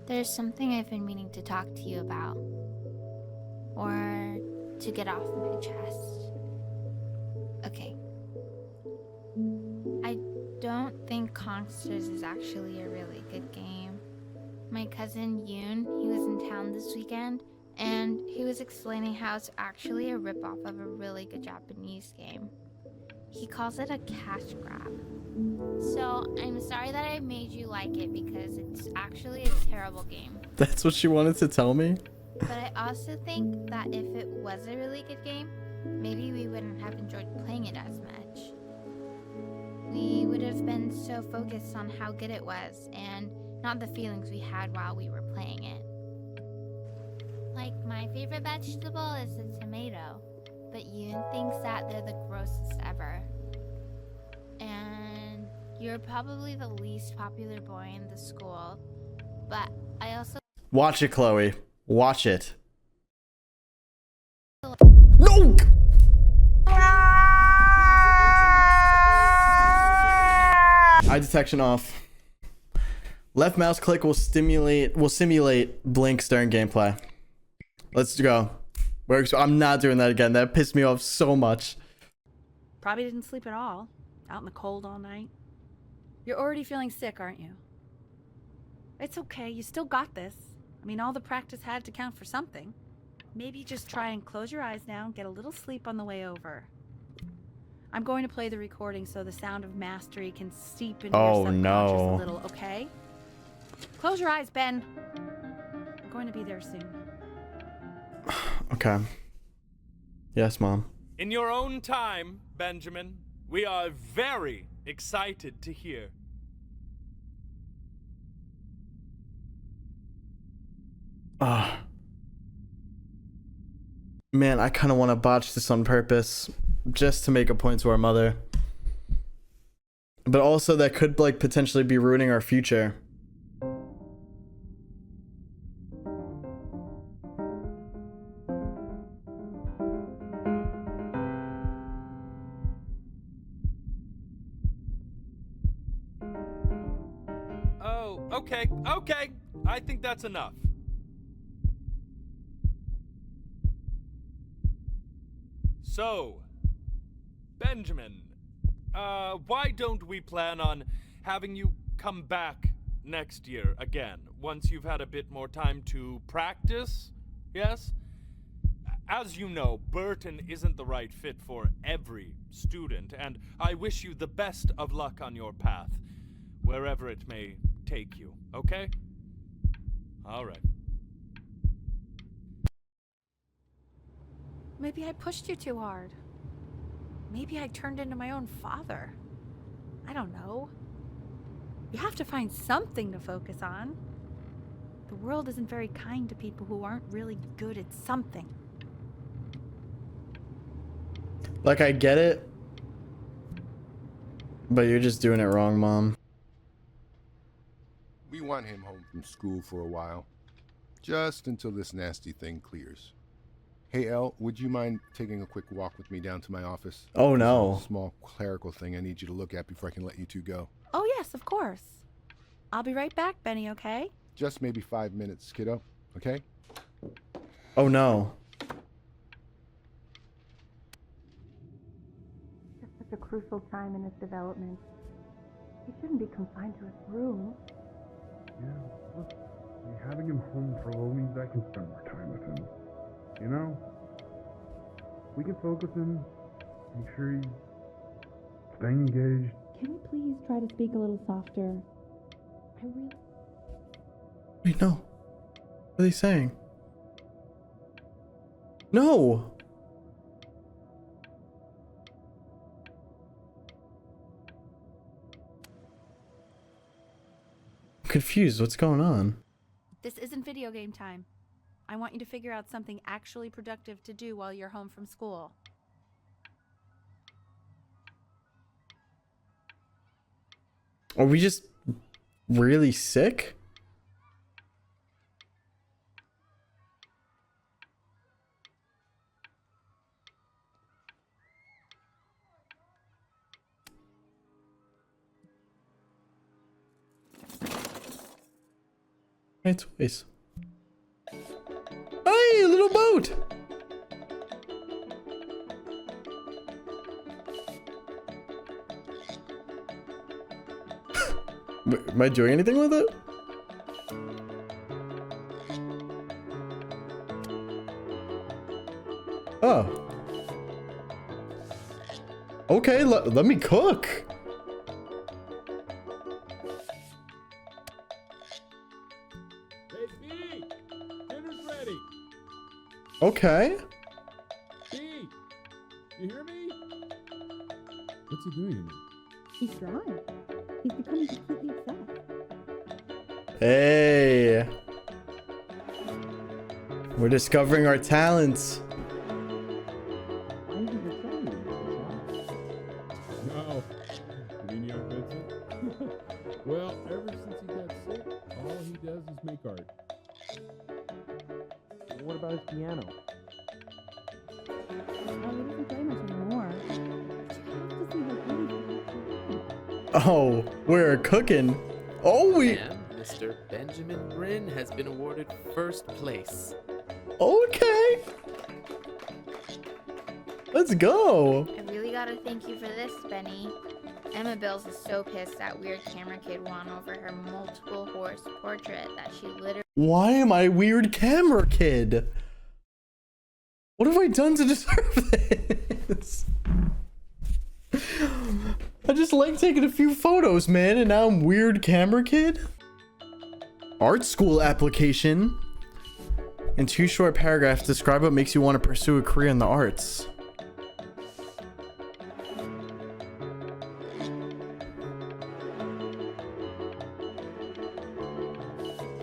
There's something I've been meaning to talk to you about. Or to get off my chest. Okay. I don't think Consters is actually a really good game. My cousin Yoon, he was in town this weekend, and he was explaining how it's actually a ripoff of a really good Japanese game. He calls it a cash grab. So, I'm sorry that I made you like it because it's actually a terrible game. That's what she wanted to tell me? But I also think that if it was a really good game, maybe we wouldn't have enjoyed playing it as much. We would have been so focused on how good it was and not the feelings we had while we were playing it. Like, my favorite vegetable is the tomato, but Yoon thinks that they're the grossest ever. And you're probably the least popular boy in the school, but I also... Watch it, Chloe. Watch it. No! Eye detection off. Left mouse click will simulate blinks during gameplay. Let's go. I'm not doing that again. That pissed me off so much. Probably didn't sleep at all. Out in the cold all night. You're already feeling sick, aren't you? It's okay. You still got this. I mean, all the practice had to count for something. Maybe just try and close your eyes now and get a little sleep on the way over. I'm going to play the recording so the sound of mastery can seep into your subconscious a little, okay? Close your eyes, Ben. We're going to be there soon. Okay. Yes, Mom. In your own time, Benjamin, we are very excited to hear. Man, I kind of want to botch this on purpose just to make a point to our mother. But also that could like potentially be ruining our future. Oh, okay. I think that's enough. So, Benjamin, why don't we plan on having you come back next year again, once you've had a bit more time to practice, yes? As you know, Burton isn't the right fit for every student, and I wish you the best of luck on your path, wherever it may take you, okay? All right. Maybe I pushed you too hard. Maybe I turned into my own father. I don't know. You have to find something to focus on. The world isn't very kind to people who aren't really good at something. Like, I get it, but you're just doing it wrong, Mom. We want him home from school for a while. Just until this nasty thing clears. Hey, Elle, would you mind taking a quick walk with me down to my office? Oh, no. There's a small clerical thing I need you to look at before I can let you two go. Oh, yes, of course. I'll be right back, Benny, okay? Just maybe 5 minutes, kiddo, okay? Oh, no. It's such a crucial time in his development. He shouldn't be confined to his room. Yeah, look, having him home for a little means I can spend more time with him. You know? We can focus him, make sure he's staying engaged. Can we please try to speak a little softer? Wait, no. What are they saying? No! I'm confused. What's going on? This isn't video game time. I want you to figure out something actually productive to do while you're home from school. Are we just really sick? My toys. Hey, a little boat! Am I doing anything with it? Oh. Okay, let me cook. Hey, B! Dinner's ready! Okay. B! You hear me? What's he doing? He's drawing. He's becoming completely obsessed. Hey. We're discovering our talents. No. You mean young Vincent? Well, ever since he got sick, all he does is make art. What about his piano? Oh, he doesn't play much anymore. But you have to see how good he's doing. Oh, we're cooking. Oh, we... And Mr. Benjamin Brynn has been awarded first place. Okay. Let's go. I really gotta thank you for this, Benny. Emma Bills is so pissed that weird camera kid won over her multiple horse portrait that she literally... Why am I weird camera kid? What have I done to deserve this? I just like taking a few photos, man, and now I'm weird camera kid? Art school application. In 2 short paragraphs, describe what makes you want to pursue a career in the arts.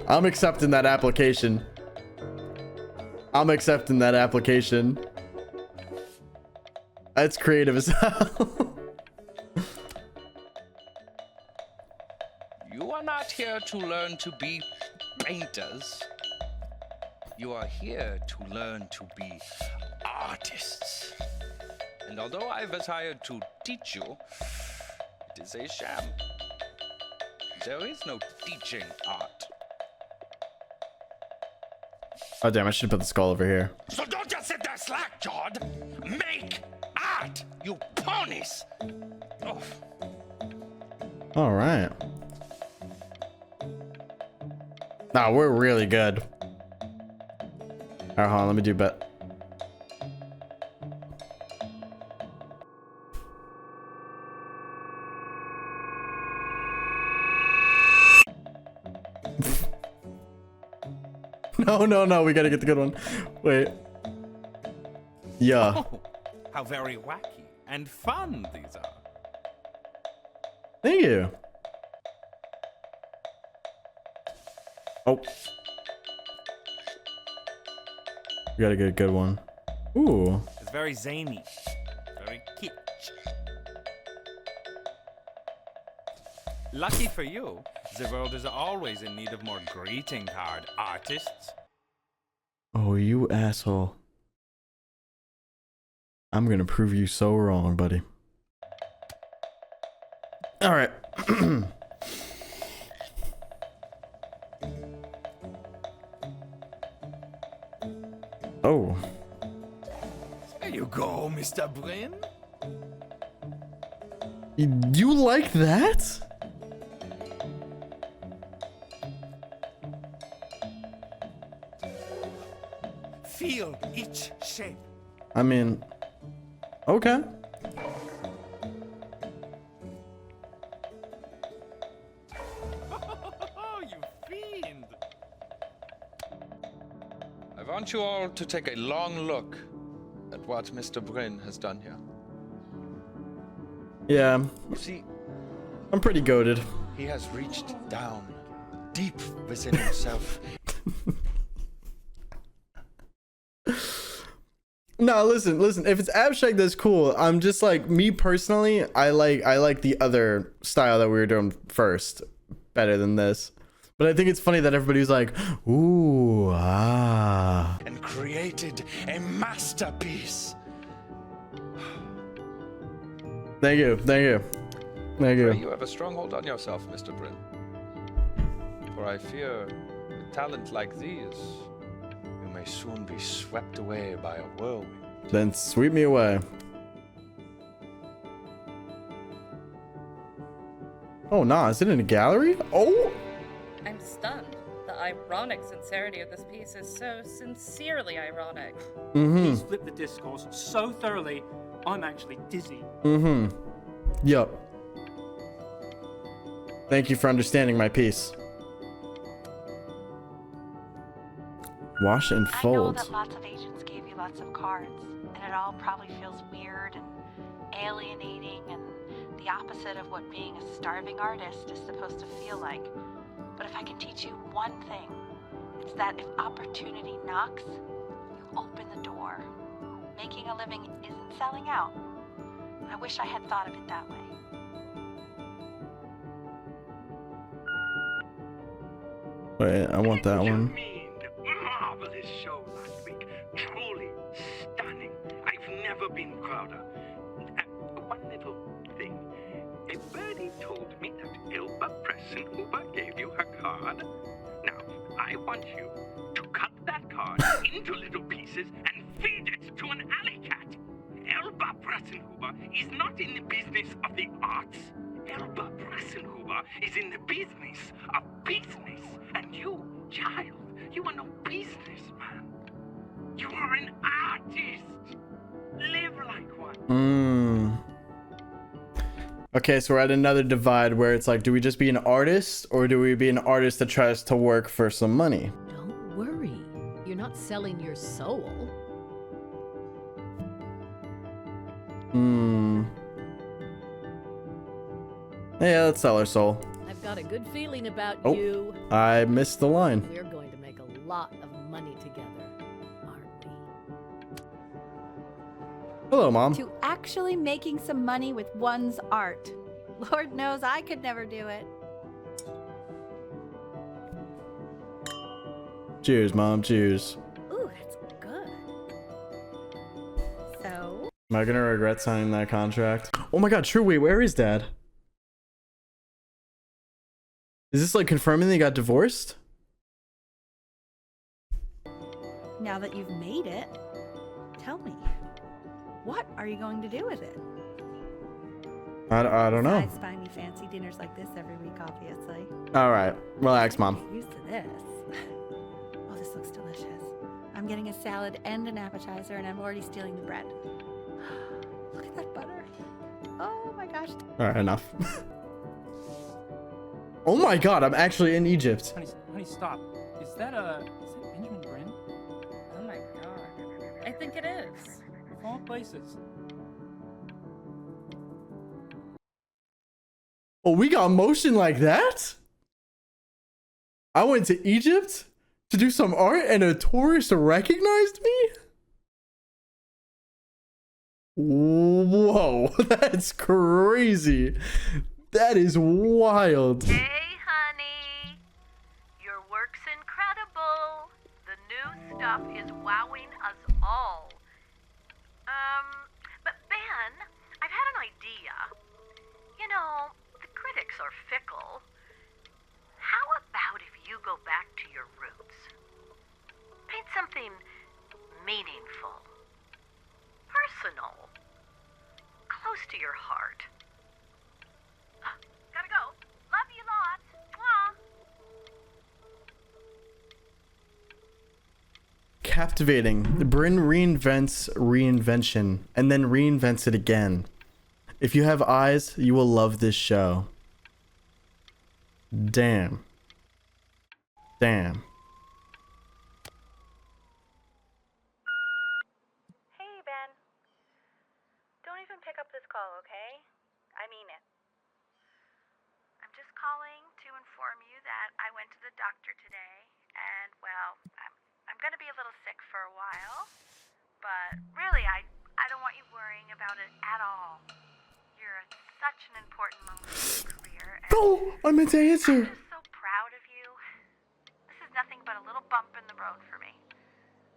I'm accepting that application. I'm accepting that application. That's creative as hell. You are not here to learn to be painters. You are here to learn to be artists. And although I was hired to teach you, it is a sham. There is no teaching art. Oh damn, I should put the skull over here. So don't just sit there slack-jawed. Make art, you ponies! Oh. All right. Nah, we're really good. All right, hold on, let me do bet. No, we gotta get the good one. Wait. Yeah. Oh, how very wacky and fun these are. Thank you. Oh. We gotta get a good one. Ooh. It's very zany, very kitsch. Lucky for you, the world is always in need of more greeting card artists. Oh, you asshole. I'm gonna prove you so wrong, buddy. All right. Oh. There you go, Mr. Brynn. You like that? Feel each shape. I mean, okay. Oh, you fiend! I want you all to take a long look at what Mr. Brynn has done here. Yeah. You see, I'm pretty goated. he has reached down deep within himself. No, listen. If it's abstract, that's cool. I'm just like, me personally, I like the other style that we were doing first better than this. But I think it's funny that everybody was like, ooh, ah. And created a masterpiece. Thank you. Pray you have a strong hold on yourself, Mr. Brynn. For I fear a talent like these, you may soon be swept away by a whirlwind. Then sweep me away. Oh, nah, is it in a gallery? Oh! I'm stunned. The ironic sincerity of this piece is so sincerely ironic. He's flipped the discourse so thoroughly, I'm actually dizzy. Yup. Thank you for understanding my piece. Wash and I know fold. that lots of agents gave you lots of cards, and it all probably feels weird and alienating and the opposite of what being a starving artist is supposed to feel like. But if I can teach you one thing, it's that if opportunity knocks, you open the door. Making a living isn't selling out. I wish I had thought of it that way. Wait, I want that one. Marvelous show last week. Truly stunning. I've never been prouder. One little thing. A birdie told Ilba Pressenhuber gave you her card. Now, I want you to cut that card into little pieces and feed it to an alley cat. Elba Pressenhuber is not in the business of the arts. Elba Pressenhuber is in the business of business. And you, child, you are no businessman. You are an artist. Live like one. Okay, so we're at another divide where it's like, do we just be an artist or do we be an artist that tries to work for some money? Don't worry. You're not selling your soul. Yeah, let's sell our soul. I've got a good feeling about Oh, you. I missed the line. We're going to make a lot of money together, aren't we? Hello, Mom. To actually making some money with one's art. Lord knows I could never do it. Cheers, Mom. Cheers. Ooh, that's good. So? Am I gonna regret signing that contract? Oh my god, true. Wait, where is Dad? Is this like confirming they got divorced? Now that you've made it, tell me, what are you going to do with it? I don't know. Besides buying me fancy dinners like this every week, obviously. All right, relax, Mom. Get used to this. Oh, this looks delicious. I'm getting a salad and an appetizer, and I'm already stealing the bread. Look at that butter. Oh my gosh. All right, enough. Oh my god, I'm actually in Egypt. Honey, stop. Is that Benjamin Brynn? Oh my god. I think it is. Of all places. Oh, we got motion like that? I went to Egypt to do some art and a tourist recognized me? Whoa, that's crazy. That is wild. Hey, honey. Your work's incredible. The new stuff is wowing us all. But Ben, I've had an idea. You know, the critics are fickle. How about if you go back to your roots? Paint something meaningful, personal, close to your heart. Gotta go. Love you lots. Mwah. Captivating. Brynn reinvents reinvention and then reinvents it again. If you have eyes, you will love this show. Damn. Damn. Hey, Ben. Don't even pick up this call, okay? I mean it. I'm just calling to inform you that I went to the doctor today, and, well, I'm gonna be a little sick for a while, but really, I don't want you worrying about it at all. You're at such an important moment in your career, and Oh, I meant to answer. I'm just so proud of you. This is nothing but a little bump in the road for me.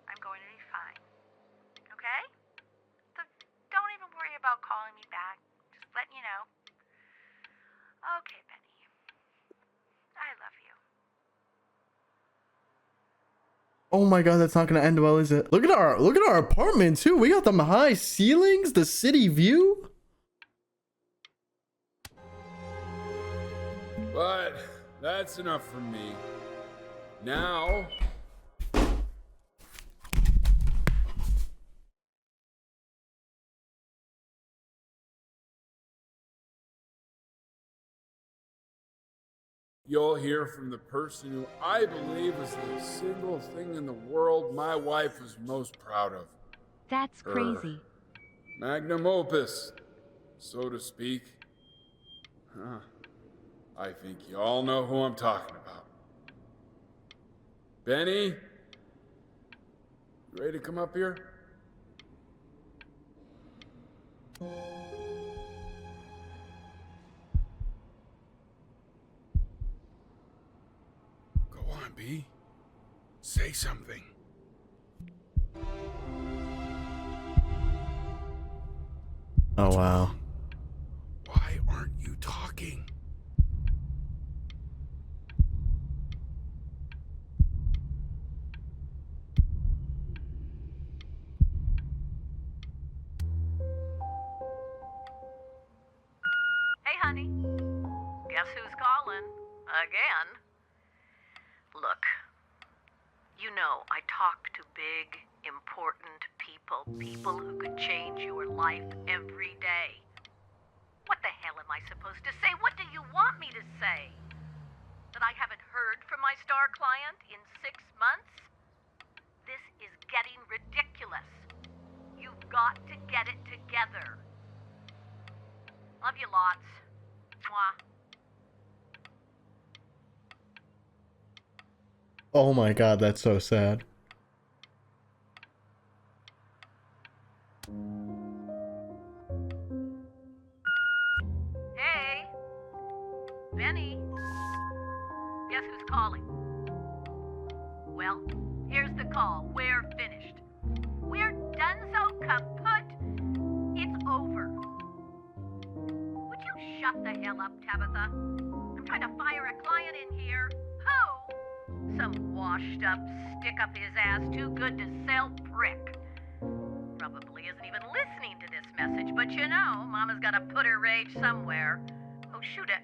I'm going to be fine. Okay? So don't even worry about calling me back. Just letting you know. Okay, Benny. I love you. Oh my god, that's not gonna end well, is it? Look at our apartment too. We got them high ceilings, the city view. But that's enough from me. Now, you'll hear from the person who I believe is the single thing in the world my wife was most proud of. That's Her crazy. magnum opus, so to speak. I think you all know who I'm talking about. Benny? You ready to come up here? Go on, B. Say something. Oh wow. Why aren't you talking? Guess who's calling? Again. Look, you know I talk to big, important people. People who could change your life every day. What the hell am I supposed to say? What do you want me to say? That I haven't heard from my star client in 6 months? This is getting ridiculous. You've got to get it together. Love you lots. Mwah. Oh my god, that's so sad. Hey, Benny. Guess who's calling? Well, here's the call. We're finished. We're donezo kaput. It's over. Would you shut the hell up, Tabitha? I'm trying to fire a client in here. Who? Some washed up, stick up his ass, too good to sell prick. Probably isn't even listening to this message, but you know, Mama's gotta put her rage somewhere. Oh, shoot it.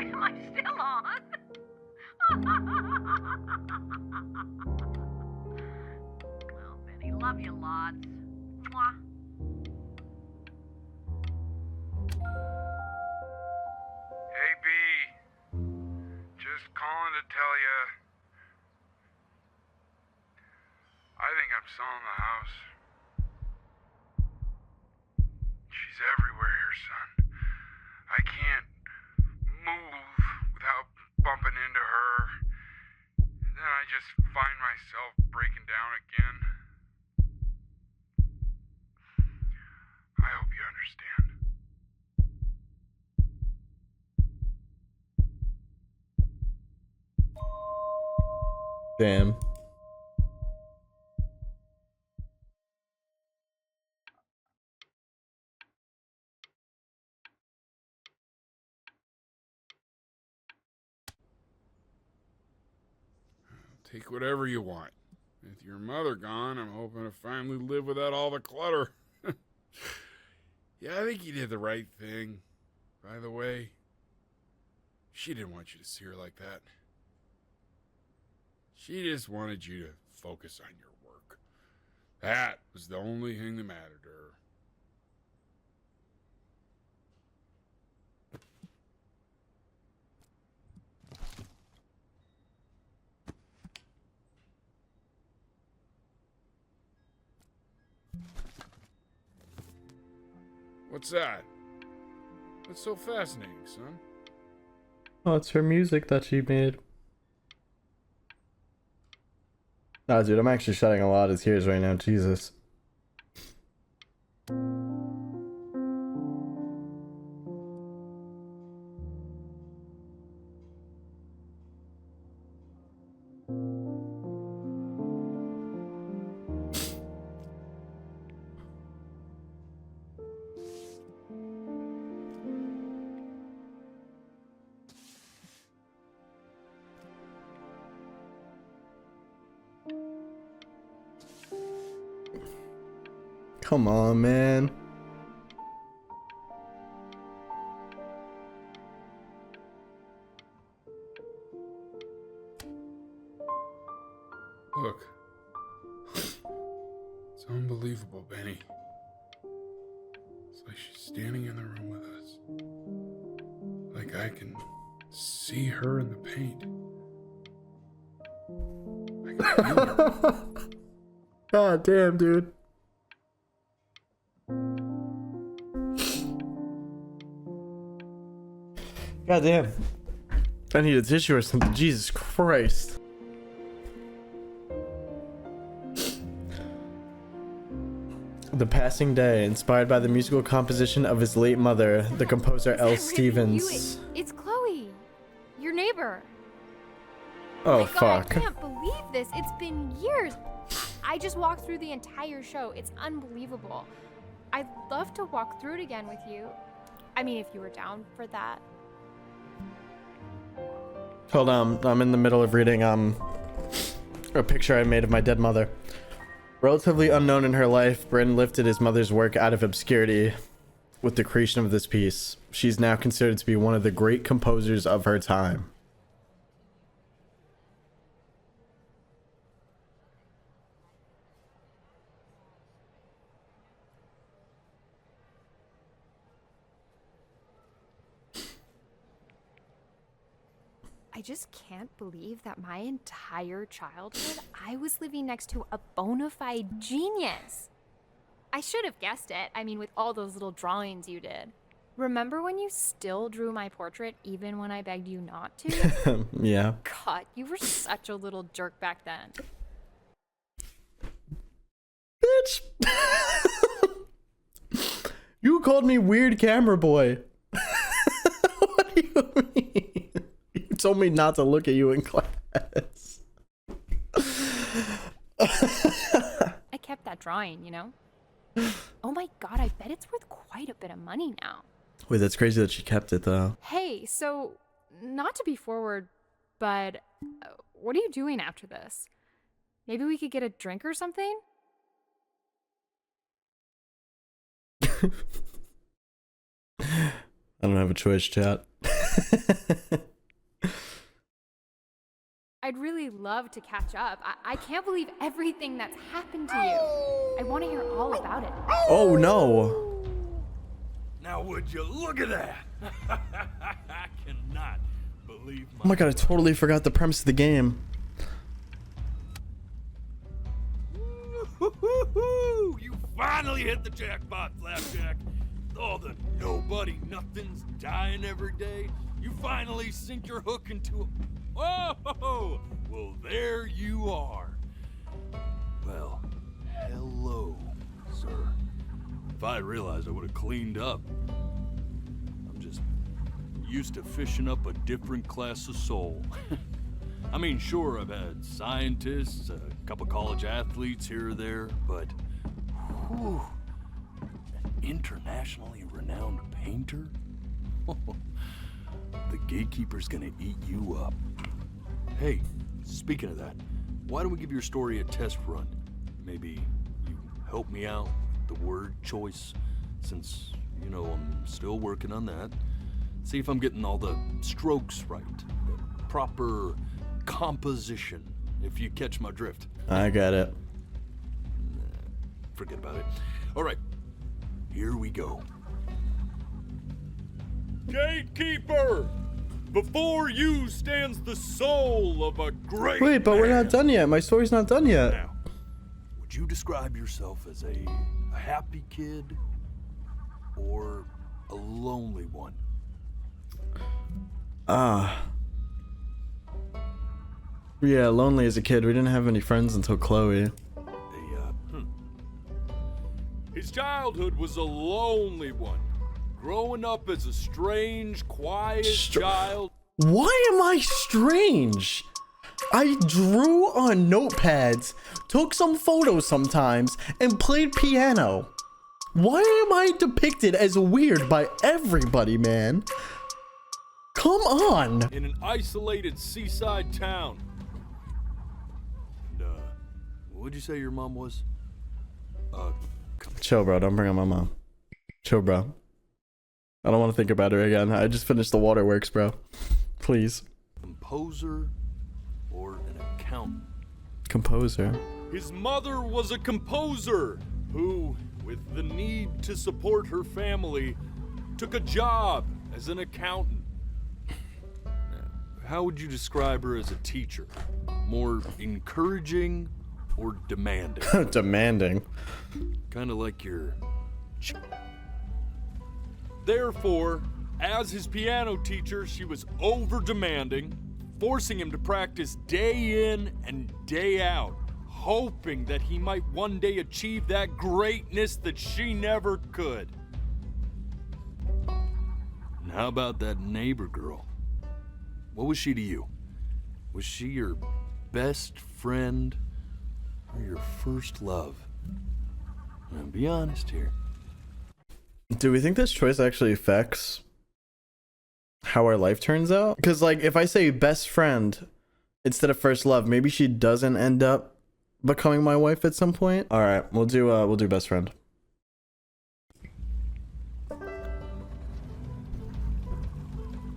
Am I still on? Well, Benny, love you lots. Mwah. Hey, B. Just calling to tell you. I think I'm selling the house. She's everywhere here, son. I can't move without bumping into her. And then I just find myself breaking down again. I hope you understand. Damn. Take whatever you want. With your mother gone, I'm hoping to finally live without all the clutter. Yeah, I think you did the right thing. By the way, she didn't want you to see her like that. She just wanted you to focus on your work. That was the only thing that mattered to her. What's that? What's so fascinating, son? Oh, it's her music that she made. Nah, dude, I'm actually shedding a lot of tears right now. Jesus. Come on, man. Look. It's unbelievable, Benny. It's like she's standing in the room with us. Like I can see her in the paint. I can feel her. God damn, dude. God damn. I need a tissue or something. Jesus Christ. The Passing Day, inspired by the musical composition of his late mother, the composer L. Stevens. It's Chloe, your neighbor. Oh, my God, fuck. I can't believe this. It's been years. I just walked through the entire show. It's unbelievable. I'd love to walk through it again with you. I mean, if you were down for that. Hold on, I'm in the middle of reading a picture I made of my dead mother. Relatively unknown in her life, Brynn lifted his mother's work out of obscurity. with the creation of this piece. She's now considered to be one of the great composers of her time. I just can't believe that my entire childhood I was living next to a bona fide genius. I should have guessed it. I mean, with all those little drawings you did. Remember when you still drew my portrait even when I begged you not to? Yeah. God, you were such a little jerk back then. Bitch. You called me weird camera boy. What do you mean? You told me not to look at you in class. I kept that drawing, you know? Oh my god, I bet it's worth quite a bit of money now. Wait, that's crazy that she kept it though. Hey, so, not to be forward, but what are you doing after this? Maybe we could get a drink or something? I don't have a choice, chat. I'd really love to catch up. I can't believe everything that's happened to you. I want to hear all about it. Oh no. Now would you look at that? I cannot believe Oh my god, I totally forgot the premise of the game. You finally hit the jackpot, Flapjack. Oh, the nobody nothings dying every day. You finally sink your hook into a... Oh, well, there you are. Well, hello, sir. If I had realized, I would have cleaned up. I'm just used to fishing up a different class of soul. I mean, sure, I've had scientists, a couple college athletes here or there, but whew, an internationally renowned painter? The gatekeeper's gonna eat you up. Hey, speaking of that, why don't we give your story a test run? Maybe you help me out with the word choice, since, you know, I'm still working on that. See if I'm getting all the strokes right, the proper composition, if you catch my drift. I got it. Forget about it. All right, here we go. Gatekeeper! Before you stands the soul of a great Wait, but we're man. not done yet. My story's not done yet. Now, would you describe yourself as a happy kid or a lonely one? Yeah, lonely as a kid. We didn't have any friends until Chloe. His childhood was a lonely one. Growing up as a strange, quiet child. Why am I strange? I drew on notepads, took some photos sometimes, and played piano. Why am I depicted as weird by everybody, man? Come on! In an isolated seaside town. And, what'd you say your mom was? Chill, bro. Don't bring up my mom. Chill, bro. I don't want to think about her again. I just finished the waterworks, bro. Please. Composer or an accountant? Composer. His mother was a composer who, with the need to support her family, took a job as an accountant. How would you describe her as a teacher? More encouraging or demanding? Demanding. Kind of like your... Therefore, as his piano teacher, she was over-demanding, forcing him to practice day in and day out, hoping that he might one day achieve that greatness that she never could. And how about that neighbor girl? What was she to you? Was she your best friend or your first love? Now, be honest here. Do we think this choice actually affects how our life turns out? Because, like, if I say best friend instead of first love, maybe she doesn't end up becoming my wife at some point. All right, we'll do best friend.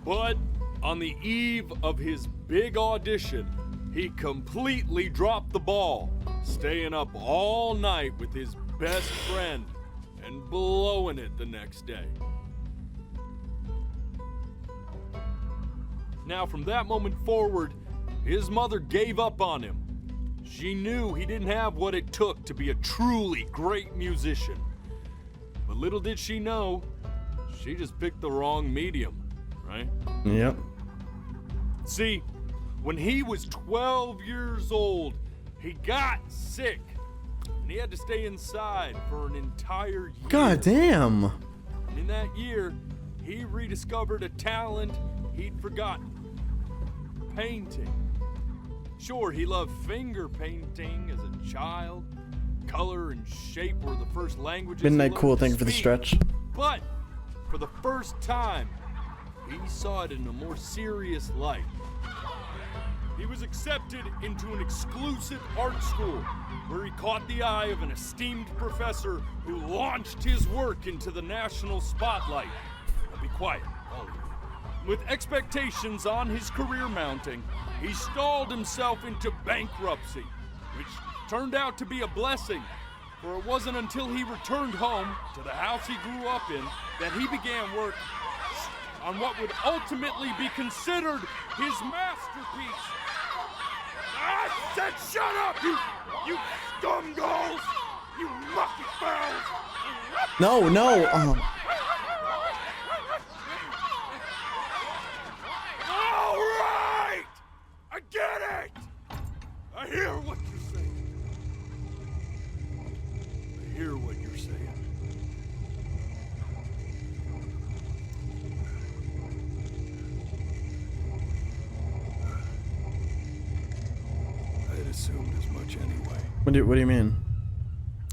But on the eve of his big audition, he completely dropped the ball, staying up all night with his best friend and blowing it the next day. Now, from that moment forward, his mother gave up on him. She knew he didn't have what it took to be a truly great musician. But little did she know, she just picked the wrong medium, right? Yep. See, when he was 12 years old, he got sick, and he had to stay inside for an entire year. God damn. And in that year, he rediscovered a talent he'd forgotten. Painting. Sure, he loved finger painting as a child. Color and shape were the first languages. Midnight Cool, thank you for the stretch. But for the first time, he saw it in a more serious light. He was accepted into an exclusive art school where he caught the eye of an esteemed professor who launched his work into the national spotlight. Now be quiet, all of you. With expectations on his career mounting, he stalled himself into bankruptcy, which turned out to be a blessing, for it wasn't until he returned home to the house he grew up in that he began work on what would ultimately be considered his masterpiece. I said shut up, you scumballs! You mucky fowls! No, no. All right! I get it! I hear what you're saying. I hear what you're saying. I had assumed as much anyway. What do you mean?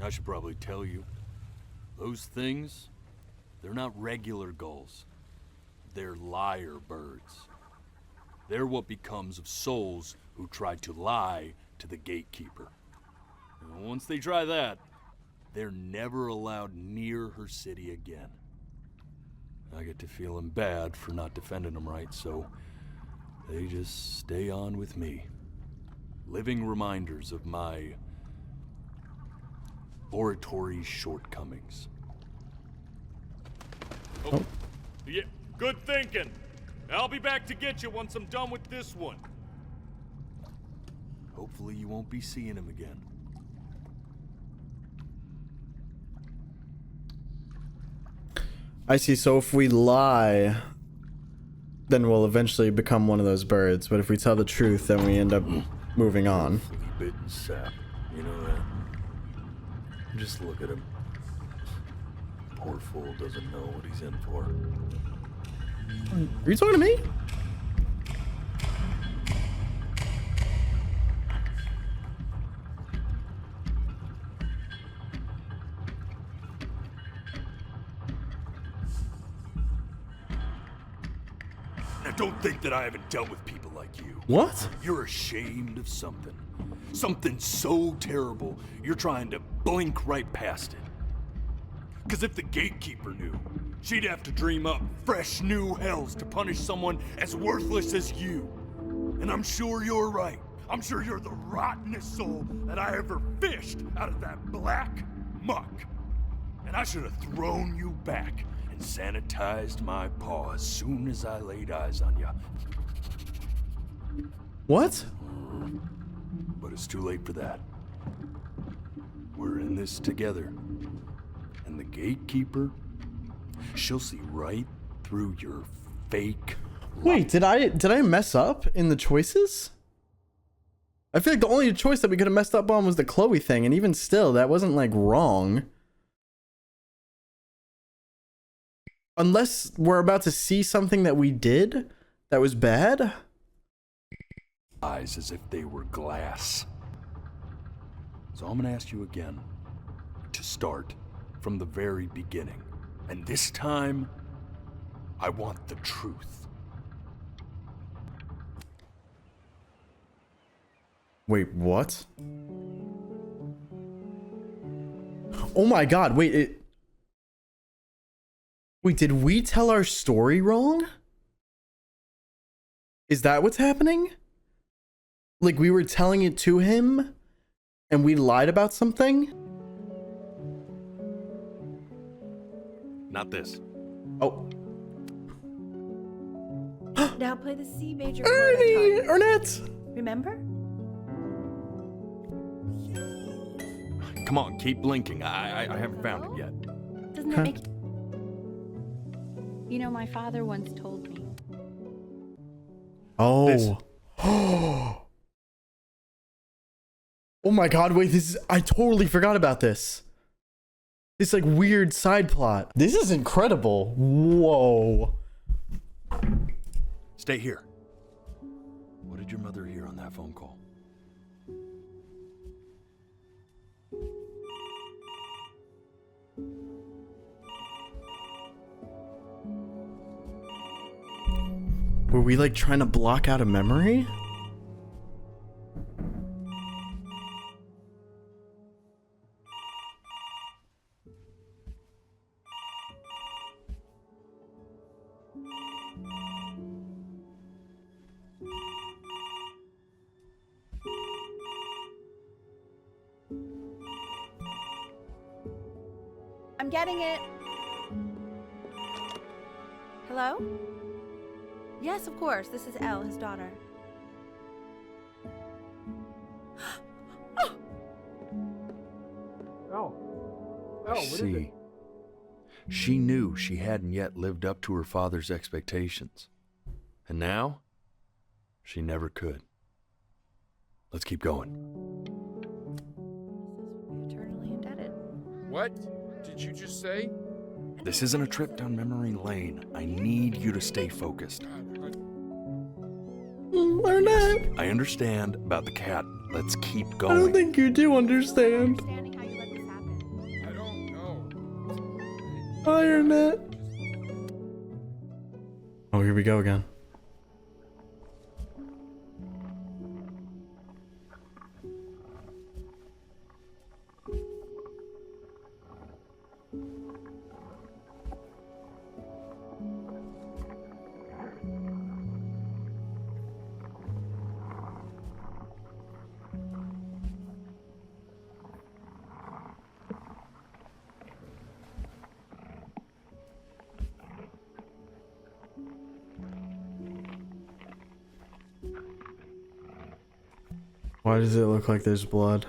I should probably tell you. Those things, they're not regular gulls. They're lyre birds. They're what becomes of souls who try to lie to the gatekeeper. And once they try that, they're never allowed near her city again. I get to feeling bad for not defending them right, so they just stay on with me. Living reminders of my oratory shortcomings. Oh. Yeah, good thinking. I'll be back to get you once I'm done with this one. Hopefully you won't be seeing him again. I see. So if we lie, then we'll eventually become one of those birds. But if we tell the truth, then we end up moving on. Bitten sap, you know that? Just look at him. Poor fool doesn't know what he's in for. Are you talking to me? Now don't think that I haven't dealt with people like you. What? You're ashamed of something. Something so terrible, you're trying to blink right past it. Because if the gatekeeper knew, she'd have to dream up fresh new hells to punish someone as worthless as you. And I'm sure you're right. I'm sure you're the rottenest soul that I ever fished out of that black muck. And I should have thrown you back and sanitized my paw as soon as I laid eyes on you. What? But it's too late for that. We're in this together. And the gatekeeper, she'll see right through your fake. Wait, did I mess up in the choices? I feel like the only choice that we could have messed up on was the Chloe thing, and even still, that wasn't like wrong. Unless we're about to see something that we did that was bad. Eyes as if they were glass. So I'm gonna ask you again to start from the very beginning. And this time, I want the truth. Wait, what? Oh my god, wait, wait, did we tell our story wrong? Is that what's happening? Like we were telling it to him and we lied about something? Not this. Oh. Now play the C major Ernie! chord I taught you. Ernest! Remember? Come on, keep blinking. I haven't found it yet. Doesn't that make You know, my father once told me. Oh. Oh my god, wait, I totally forgot about this. This like weird side plot. This is incredible. Whoa. Stay here. What did your mother hear on that phone call? Were we like trying to block out a memory? I'm getting it. Hello? Yes, of course. This is Elle, his daughter. What is it? She knew she hadn't yet lived up to her father's expectations. And now, she never could. Let's keep going. Eternally indebted. What did you just say? This isn't a trip down memory lane. I need you to stay focused. Arnett! I understand about the cat. Let's keep I going. don't think you do understand. I don't know. Hi, Arnett. Oh, here we go again. Why does it look like there's blood?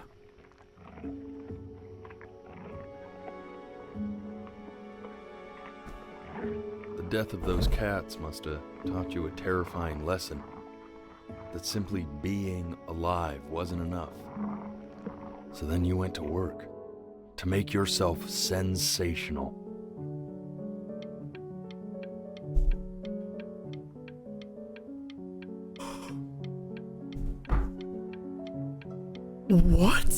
The death of those cats must have taught you a terrifying lesson. That simply being alive wasn't enough. So then you went to work to make yourself sensational. What?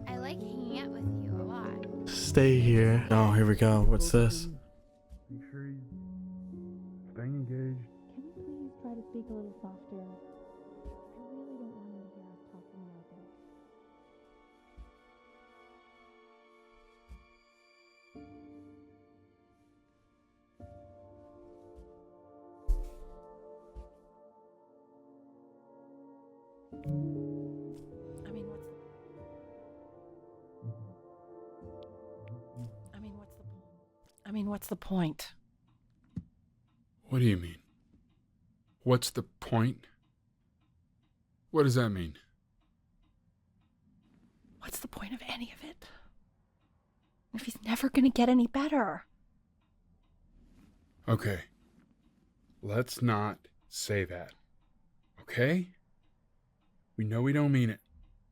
I like hanging out with you a lot. Stay here. Oh, here we go. What's this? Make sure he's staying engaged. Can you please try to speak a little softer? I really don't want him to hear us talking about this. What's the point? What do you mean? What's the point? What does that mean? What's the point of any of it? If he's never gonna get any better. Okay. Let's not say that. Okay? We know we don't mean it.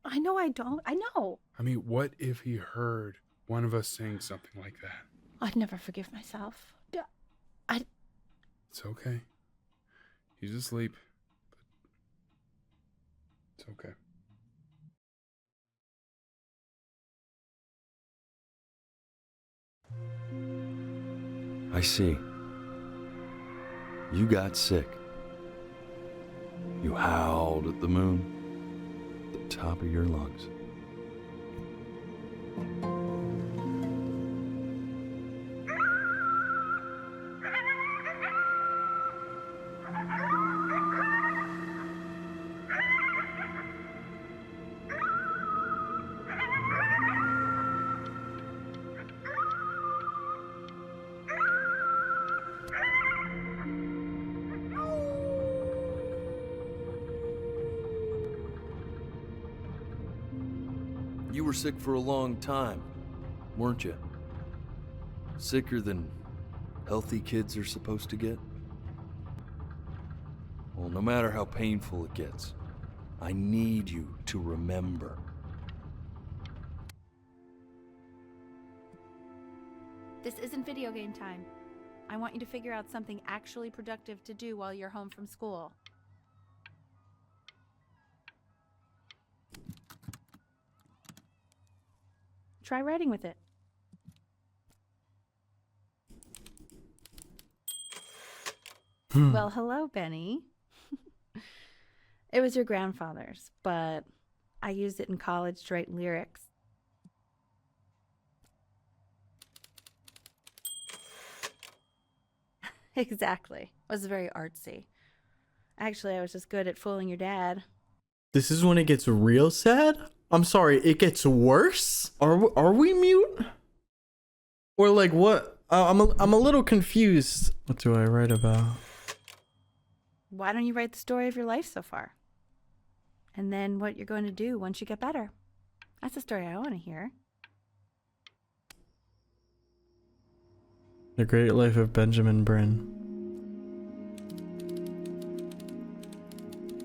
I know I don't. I know. I mean, what if he heard one of us saying something like that? I'd never forgive myself. It's okay. He's asleep. But it's okay. I see. You got sick. You howled at the moon, at the top of your lungs. You were sick for a long time, weren't you? Sicker than healthy kids are supposed to get? Well, no matter how painful it gets, I need you to remember. This isn't video game time. I want you to figure out something actually productive to do while you're home from school. Try writing with it. Well, hello, Benny. It was your grandfather's, but I used it in college to write lyrics. Exactly. It was very artsy. Actually, I was just good at fooling your dad. This is when it gets real sad? I'm sorry, it gets worse? Are we mute? Or like what? I'm a little confused. What do I write about? Why don't you write the story of your life so far? And then what you're going to do once you get better. That's the story I want to hear. The Great Life of Benjamin Brynn.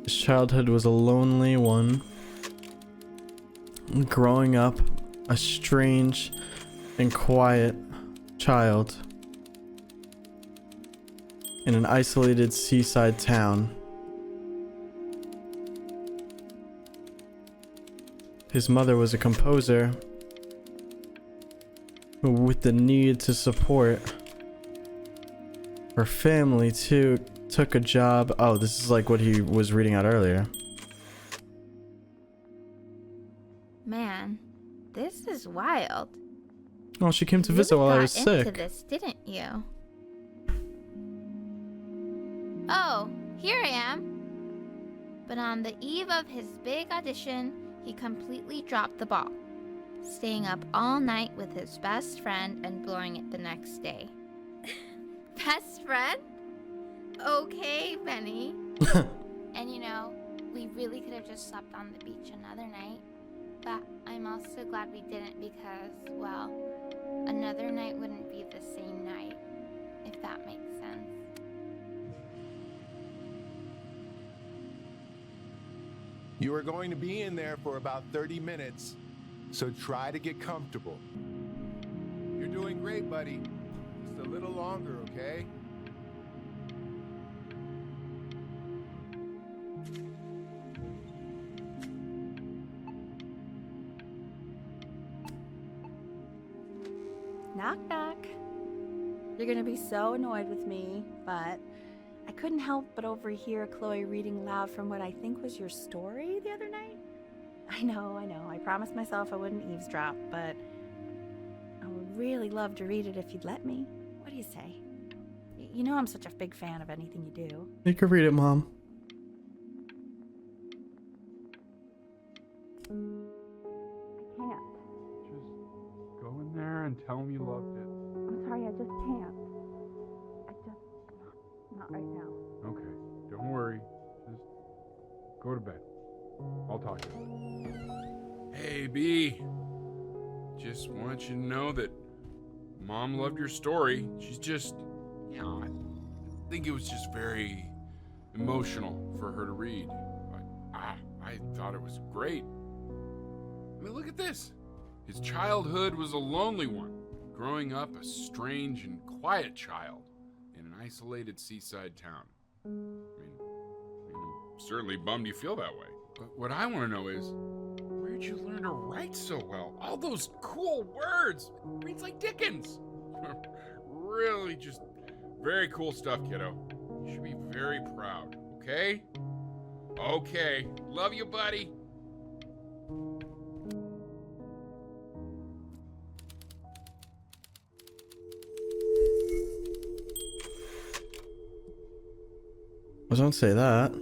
His childhood was a lonely one. Growing up, a strange and quiet child in an isolated seaside town. His mother was a composer who, with the need to support her family too, took a job. Oh, this is like what he was reading out earlier. Man, this is wild. Oh, she came to You visit really while I got was into sick. this, didn't you? Oh, here I am. But on the eve of his big audition, he completely dropped the ball, staying up all night with his best friend and blowing it the next day. Best friend? Okay, Benny. And you know, we really could have just slept on the beach another night. But I'm also glad we didn't because, well, another night wouldn't be the same night, if that makes sense. You are going to be in there for about 30 minutes, so try to get comfortable. You're doing great, buddy. Just a little longer, okay? Knock, knock. You're gonna be so annoyed with me, but I couldn't help but overhear Chloe reading loud from what I think was your story the other night. I know. I promised myself I wouldn't eavesdrop, but I would really love to read it if you'd let me. What do you say? You know I'm such a big fan of anything you do. You can read it, Mom. I can't. Just go in there and tell him you loved it. I'm sorry, I just can't. Not right now. Okay, don't worry. Just go to bed. I'll talk to you. Hey, B. Just want you to know that Mom loved your story. She's just, I think it was just very emotional for her to read. But I thought it was great. I mean, look at this. His childhood was a lonely one, growing up a strange and quiet child in an isolated seaside town. I mean, I'm certainly bummed you feel that way. But what I want to know is, where'd you learn to write so well? All those cool words. Reads like Dickens. Really just very cool stuff, kiddo. You should be very proud, okay? Okay. Love you, buddy. Well, don't say that.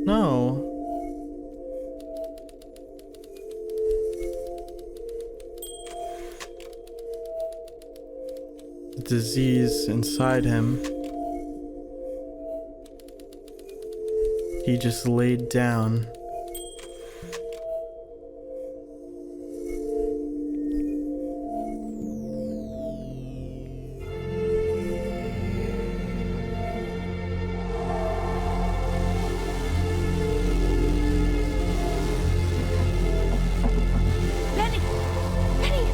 No. disease inside him. He just laid down. Benny! Benny!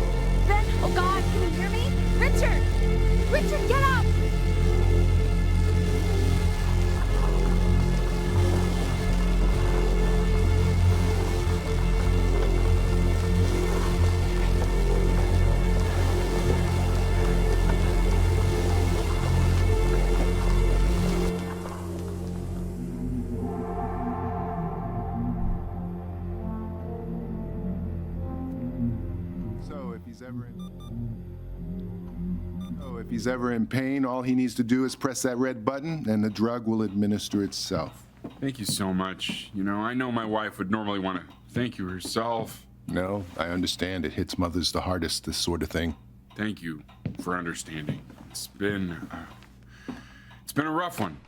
Ben! Oh God, can you hear me? Richard! Richard, get up! So if he's ever in pain, all he needs to do is press that red button and the drug will administer itself. Thank you so much. You know, I know my wife would normally want to thank you herself. No, I understand. It hits mothers the hardest, this sort of thing. Thank you for understanding. It's been a rough one.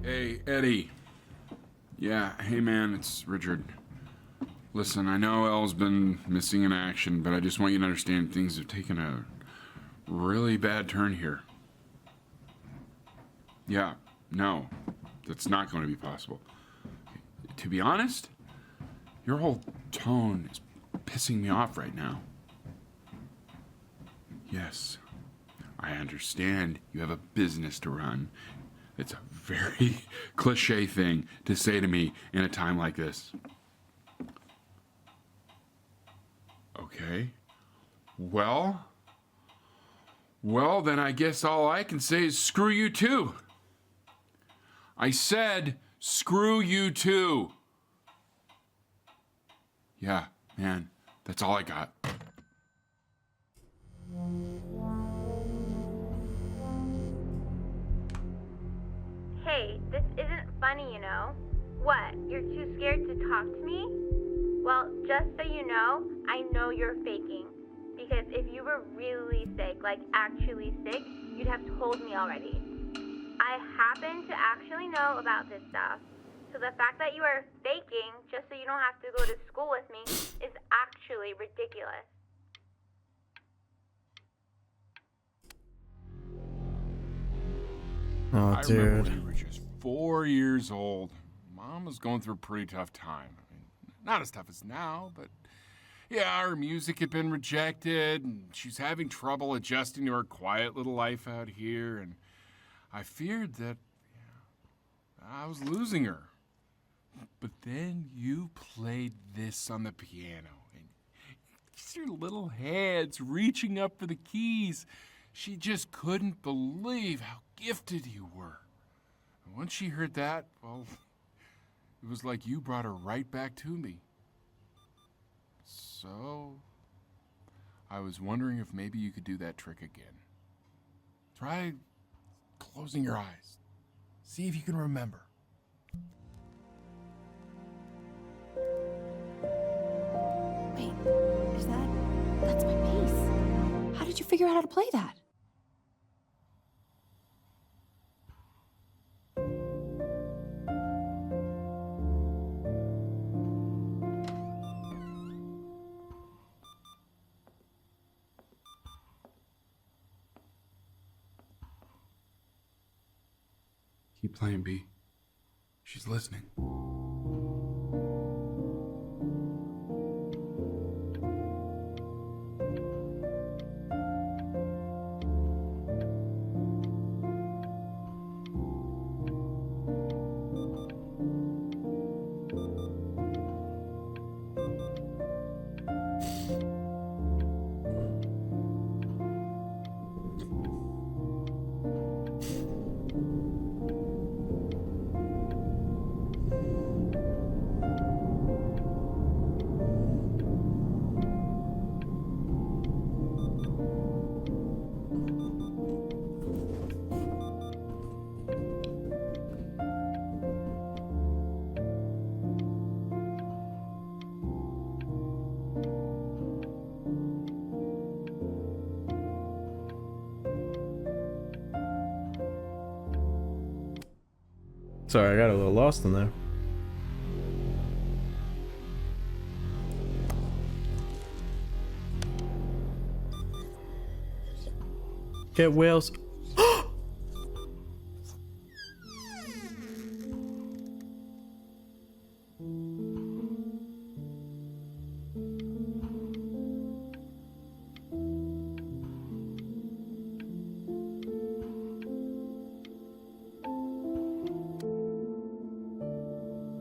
Hey, Eddie. Yeah, hey man, it's Richard. Listen, I know Elle's been missing in action, but I just want you to understand things have taken a really bad turn here. Yeah, no, that's not going to be possible. To be honest, your whole tone is pissing me off right now. Yes, I understand you have a business to run. It's a very cliche thing to say to me in a time like this. Okay. Well, then I guess all I can say is screw you too. I said screw you too. Yeah, man, that's all I got. Hey, this isn't funny, you know? What, you're too scared to talk to me? Well, just so you know, I know you're faking. Because if you were really sick, like actually sick, you'd have told me already. I happen to actually know about this stuff. So the fact that you are faking just so you don't have to go to school with me is actually ridiculous. Oh, I dude. remember when you were just 4 years old. Mom was going through a pretty tough time. I mean, not as tough as now, but yeah, her music had been rejected, and she's having trouble adjusting to her quiet little life out here, and I feared that I was losing her. But then you played this on the piano, and your little hands reaching up for the keys. She just couldn't believe how gifted you were. And once she heard that, well, it was like you brought her right back to me. So, I was wondering if maybe you could do that trick again. Try closing your eyes. See if you can remember. Wait, that's my bass. How did you figure out how to play that? Keep playing, B. She's listening. Sorry, I got a little lost in there. Get whales.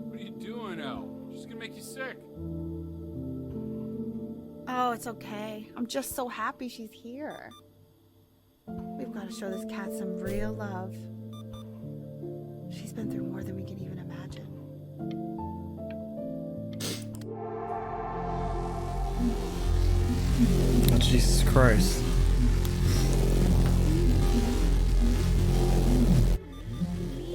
What are you doing, Elle? She's gonna make you sick. Oh, it's okay. I'm just so happy she's here. We've got to show this cat some real love. She's been through more than we can even imagine. Oh, Jesus Christ.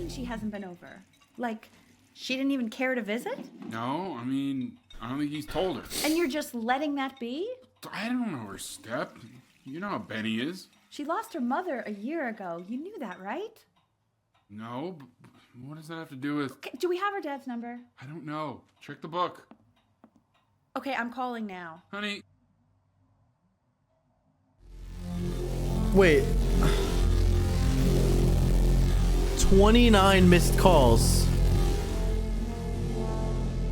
She hasn't been over. Like, she didn't even care to visit? No, I mean, I don't think he's told her. And you're just letting that be? I don't know her step. You know how Benny is. She lost her mother a year ago. You knew that, right? No, but what does that have to do with... Okay, do we have her dad's number? I don't know. Check the book. Okay, I'm calling now. Honey. Wait. 29 missed calls.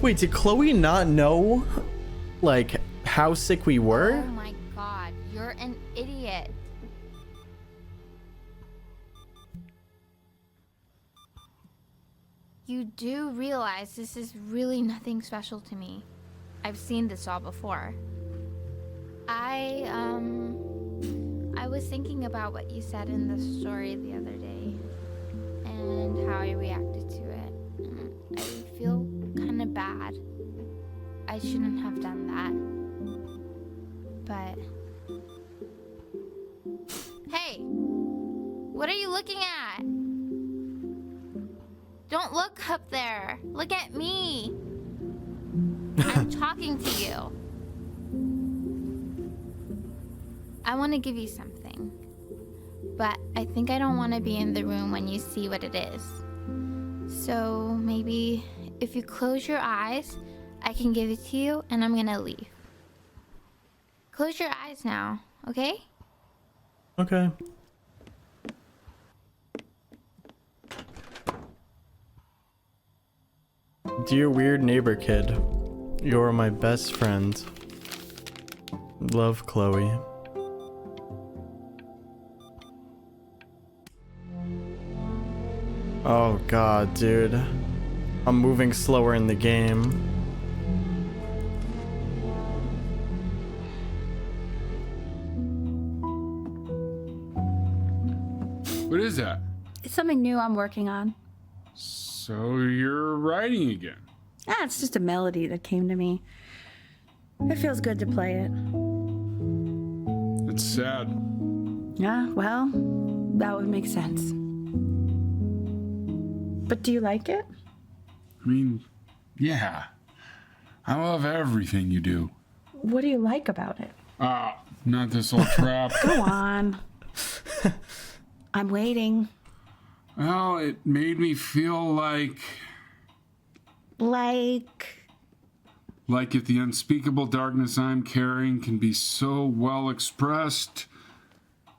Wait, did Chloe not know, like, how sick we were? Oh my god, you're an idiot. You do realize this is really nothing special to me. I've seen this all before. I was thinking about what you said in the story the other day and how I reacted to it. I feel kind of bad. I shouldn't have done that. But hey, what are you looking at? Don't look up there. Look at me. I'm talking to you. I want to give you something, but I think I don't want to be in the room when you see what it is. So maybe if you close your eyes, I can give it to you and I'm gonna leave. Close your eyes now, okay? Okay. Dear weird neighbor kid, you're my best friend. Love, Chloe. Oh god, dude. I'm moving slower in the game. What is that? It's something new I'm working on. So you're writing again? Ah, it's just a melody that came to me. It feels good to play it. It's sad. Yeah, well, that would make sense. But do you like it? I mean, yeah. I love everything you do. What do you like about it? Not this old trap. Go on. I'm waiting. Well, it made me feel like if the unspeakable darkness I'm carrying can be so well expressed,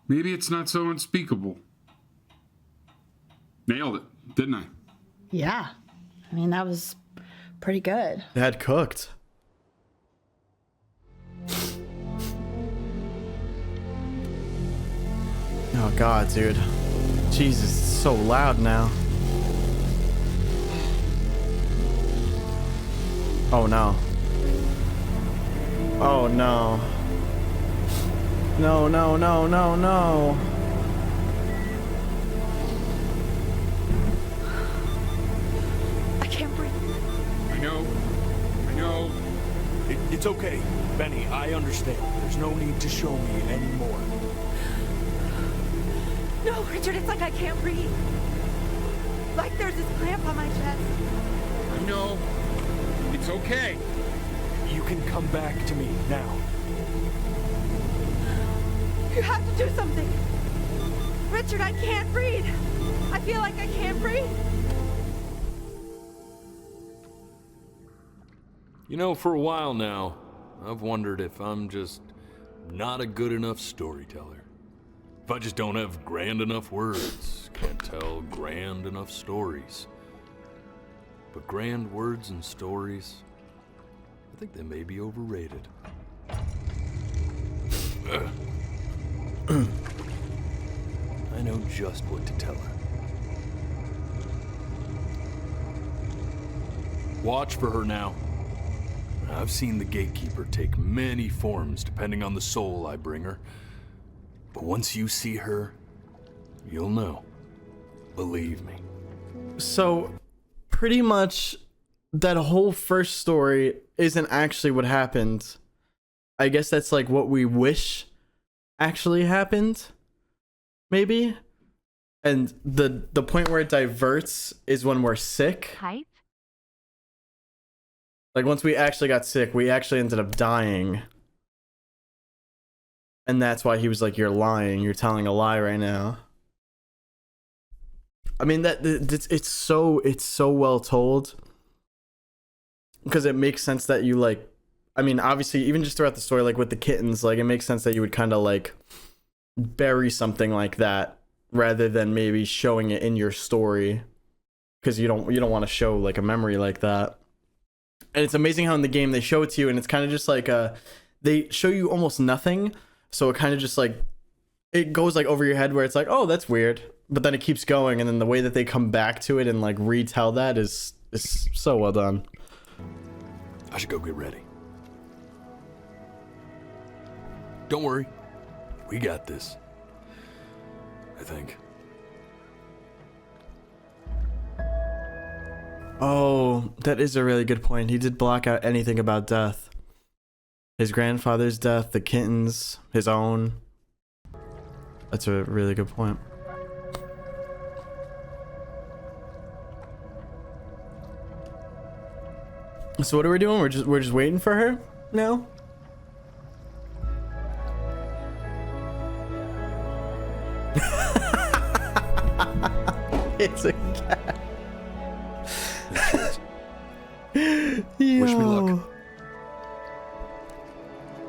maybe it's not so unspeakable. Nailed it, didn't I? Yeah. I mean, that was pretty good. That cooked. Oh god, dude. Jesus, it's so loud now. Oh no. Oh no. No, no, no, no, no. I can't breathe. I know. It's okay, Benny, I understand. There's no need to show me anymore. No, Richard, it's like I can't breathe. Like there's this cramp on my chest. I know. It's okay. You can come back to me now. You have to do something. Richard, I can't breathe. I feel like I can't breathe. You know, for a while now, I've wondered if I'm just not a good enough storyteller. If I just don't have grand enough words, can't tell grand enough stories. But grand words and stories, I think they may be overrated. I know just what to tell her. Watch for her now. I've seen the gatekeeper take many forms depending on the soul I bring her. But once you see her, you'll know. Believe me. So, pretty much that whole first story isn't actually what happened. I guess that's like what we wish actually happened, maybe. And the point where it diverts is when we're sick. Hype? Like once we actually got sick, we actually ended up dying. And that's why he was like, "You're lying. You're telling a lie right now." I mean, it's so well told, because it makes sense that you like, I mean, obviously even just throughout the story, like with the kittens, like it makes sense that you would kind of like bury something like that rather than maybe showing it in your story, because you don't want to show like a memory like that. And it's amazing how in the game they show it to you and it's kind of just like they show you almost nothing, so it kind of just like it goes like over your head where it's like, oh, that's weird, but then it keeps going, and then the way that they come back to it and like retell that is so well done. I should go get ready. Don't worry. We got this. I think. Oh, that is a really good point. He did block out anything about death. His grandfather's death, the kittens, his own. That's a really good point. So what are we doing? We're just waiting for her now? It's a cat. Wish me luck.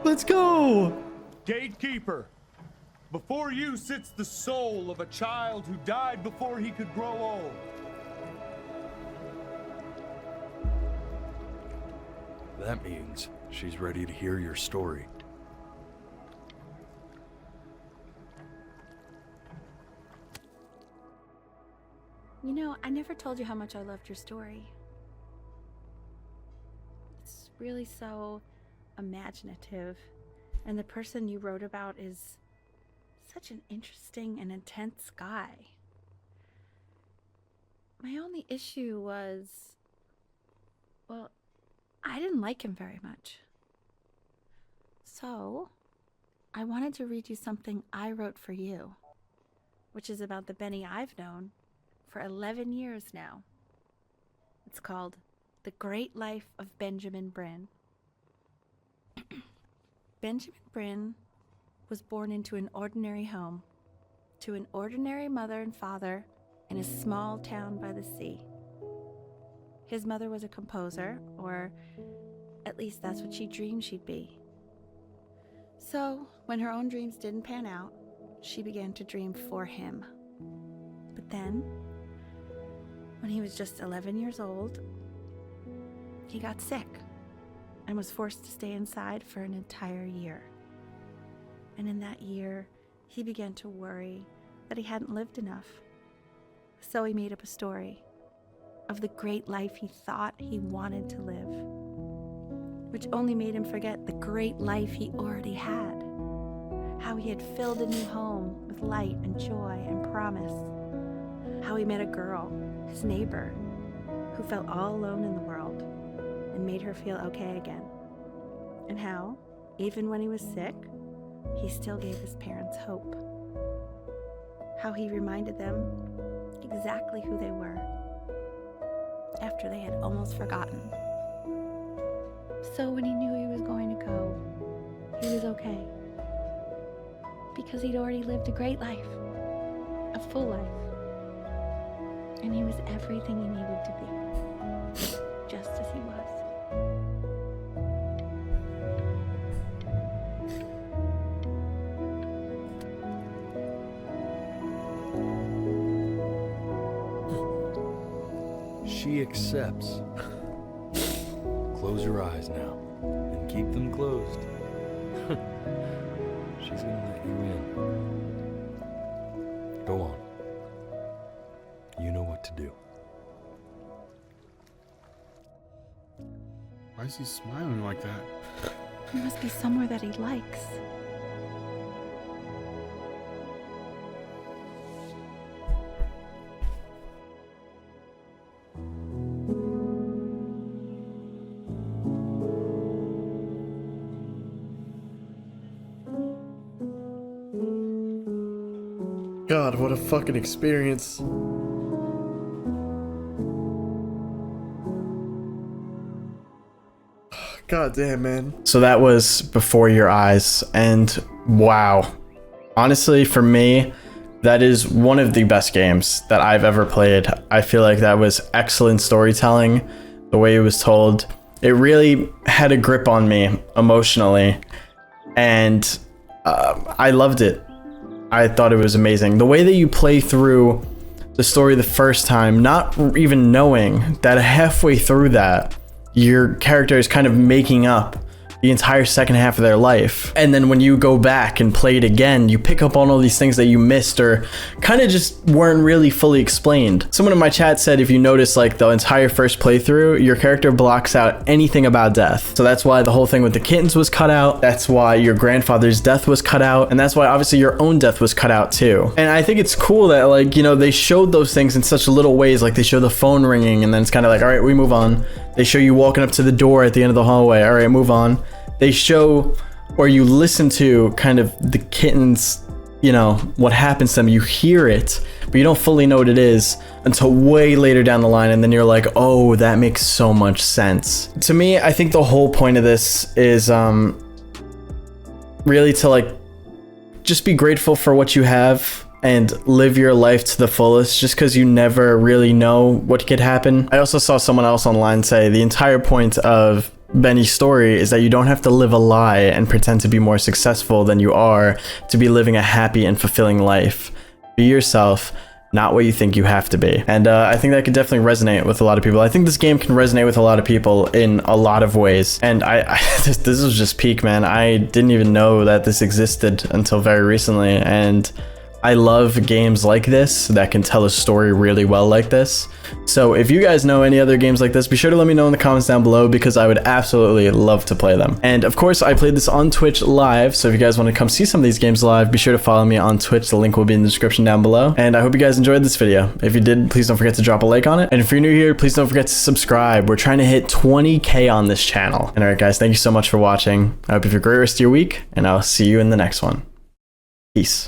Let's go. Gatekeeper, before you sits the soul of a child who died before he could grow old. That means she's ready to hear your story. You know, I never told you how much I loved your story. It's really so imaginative, and the person you wrote about is such an interesting and intense guy. My only issue was, well, I didn't like him very much. So, I wanted to read you something I wrote for you, which is about the Benny I've known for 11 years now. It's called The Great Life of Benjamin Brynn. Benjamin Brynn was born into an ordinary home, to an ordinary mother and father in a small town by the sea. His mother was a composer, or at least that's what she dreamed she'd be. So, when her own dreams didn't pan out, she began to dream for him. But then, when he was just 11 years old, he got sick and was forced to stay inside for an entire year. And in that year, he began to worry that he hadn't lived enough. So he made up a story of the great life he thought he wanted to live, which only made him forget the great life he already had, how he had filled a new home with light and joy and promise, how he met a girl, his neighbor, who felt all alone in the world and made her feel okay again, and how, even when he was sick, he still gave his parents hope, how he reminded them exactly who they were after they had almost forgotten. So when he knew he was going to go, he was okay, because he'd already lived a great life, a full life, and he was everything he needed to be, just as he was. she accepts. Close your eyes now, and keep them closed. She's gonna let you in. Go on. You know what to do. Why is he smiling like that? There must be somewhere that he likes. God, what a fucking experience. God damn, man. So that was Before Your Eyes, and wow. Honestly, for me, that is one of the best games that I've ever played. I feel like that was excellent storytelling, the way it was told. It really had a grip on me emotionally, and I loved it. I thought it was amazing. The way that you play through the story the first time, not even knowing that halfway through that, your character is kind of making up the entire second half of their life. And then when you go back and play it again, you pick up on all these things that you missed or kind of just weren't really fully explained. Someone in my chat said if you notice like the entire first playthrough, your character blocks out anything about death. So that's why the whole thing with the kittens was cut out. That's why your grandfather's death was cut out. And that's why obviously your own death was cut out too. And I think it's cool that like, you know, they showed those things in such little ways. Like they show the phone ringing and then it's kind of like, all right, we move on. They show you walking up to the door at the end of the hallway. All right, move on. They show, or you listen to kind of the kittens, you know, what happens to them. You hear it, but you don't fully know what it is until way later down the line. And then you're like, oh, that makes so much sense. To me, I think the whole point of this is really to like, just be grateful for what you have and live your life to the fullest, just because you never really know what could happen. I also saw someone else online say the entire point of Benny's story is that you don't have to live a lie and pretend to be more successful than you are to be living a happy and fulfilling life. Be yourself, not what you think you have to be. And I think that could definitely resonate with a lot of people. I think this game can resonate with a lot of people in a lot of ways. And this is just peak, man. I didn't even know that this existed until very recently. And I love games like this that can tell a story really well like this. So if you guys know any other games like this, be sure to let me know in the comments down below because I would absolutely love to play them. And of course, I played this on Twitch live. So if you guys want to come see some of these games live, be sure to follow me on Twitch. The link will be in the description down below. And I hope you guys enjoyed this video. If you did, please don't forget to drop a like on it. And if you're new here, please don't forget to subscribe. We're trying to hit 20K on this channel. And all right, guys, thank you so much for watching. I hope you have a great rest of your week, and I'll see you in the next one. Peace.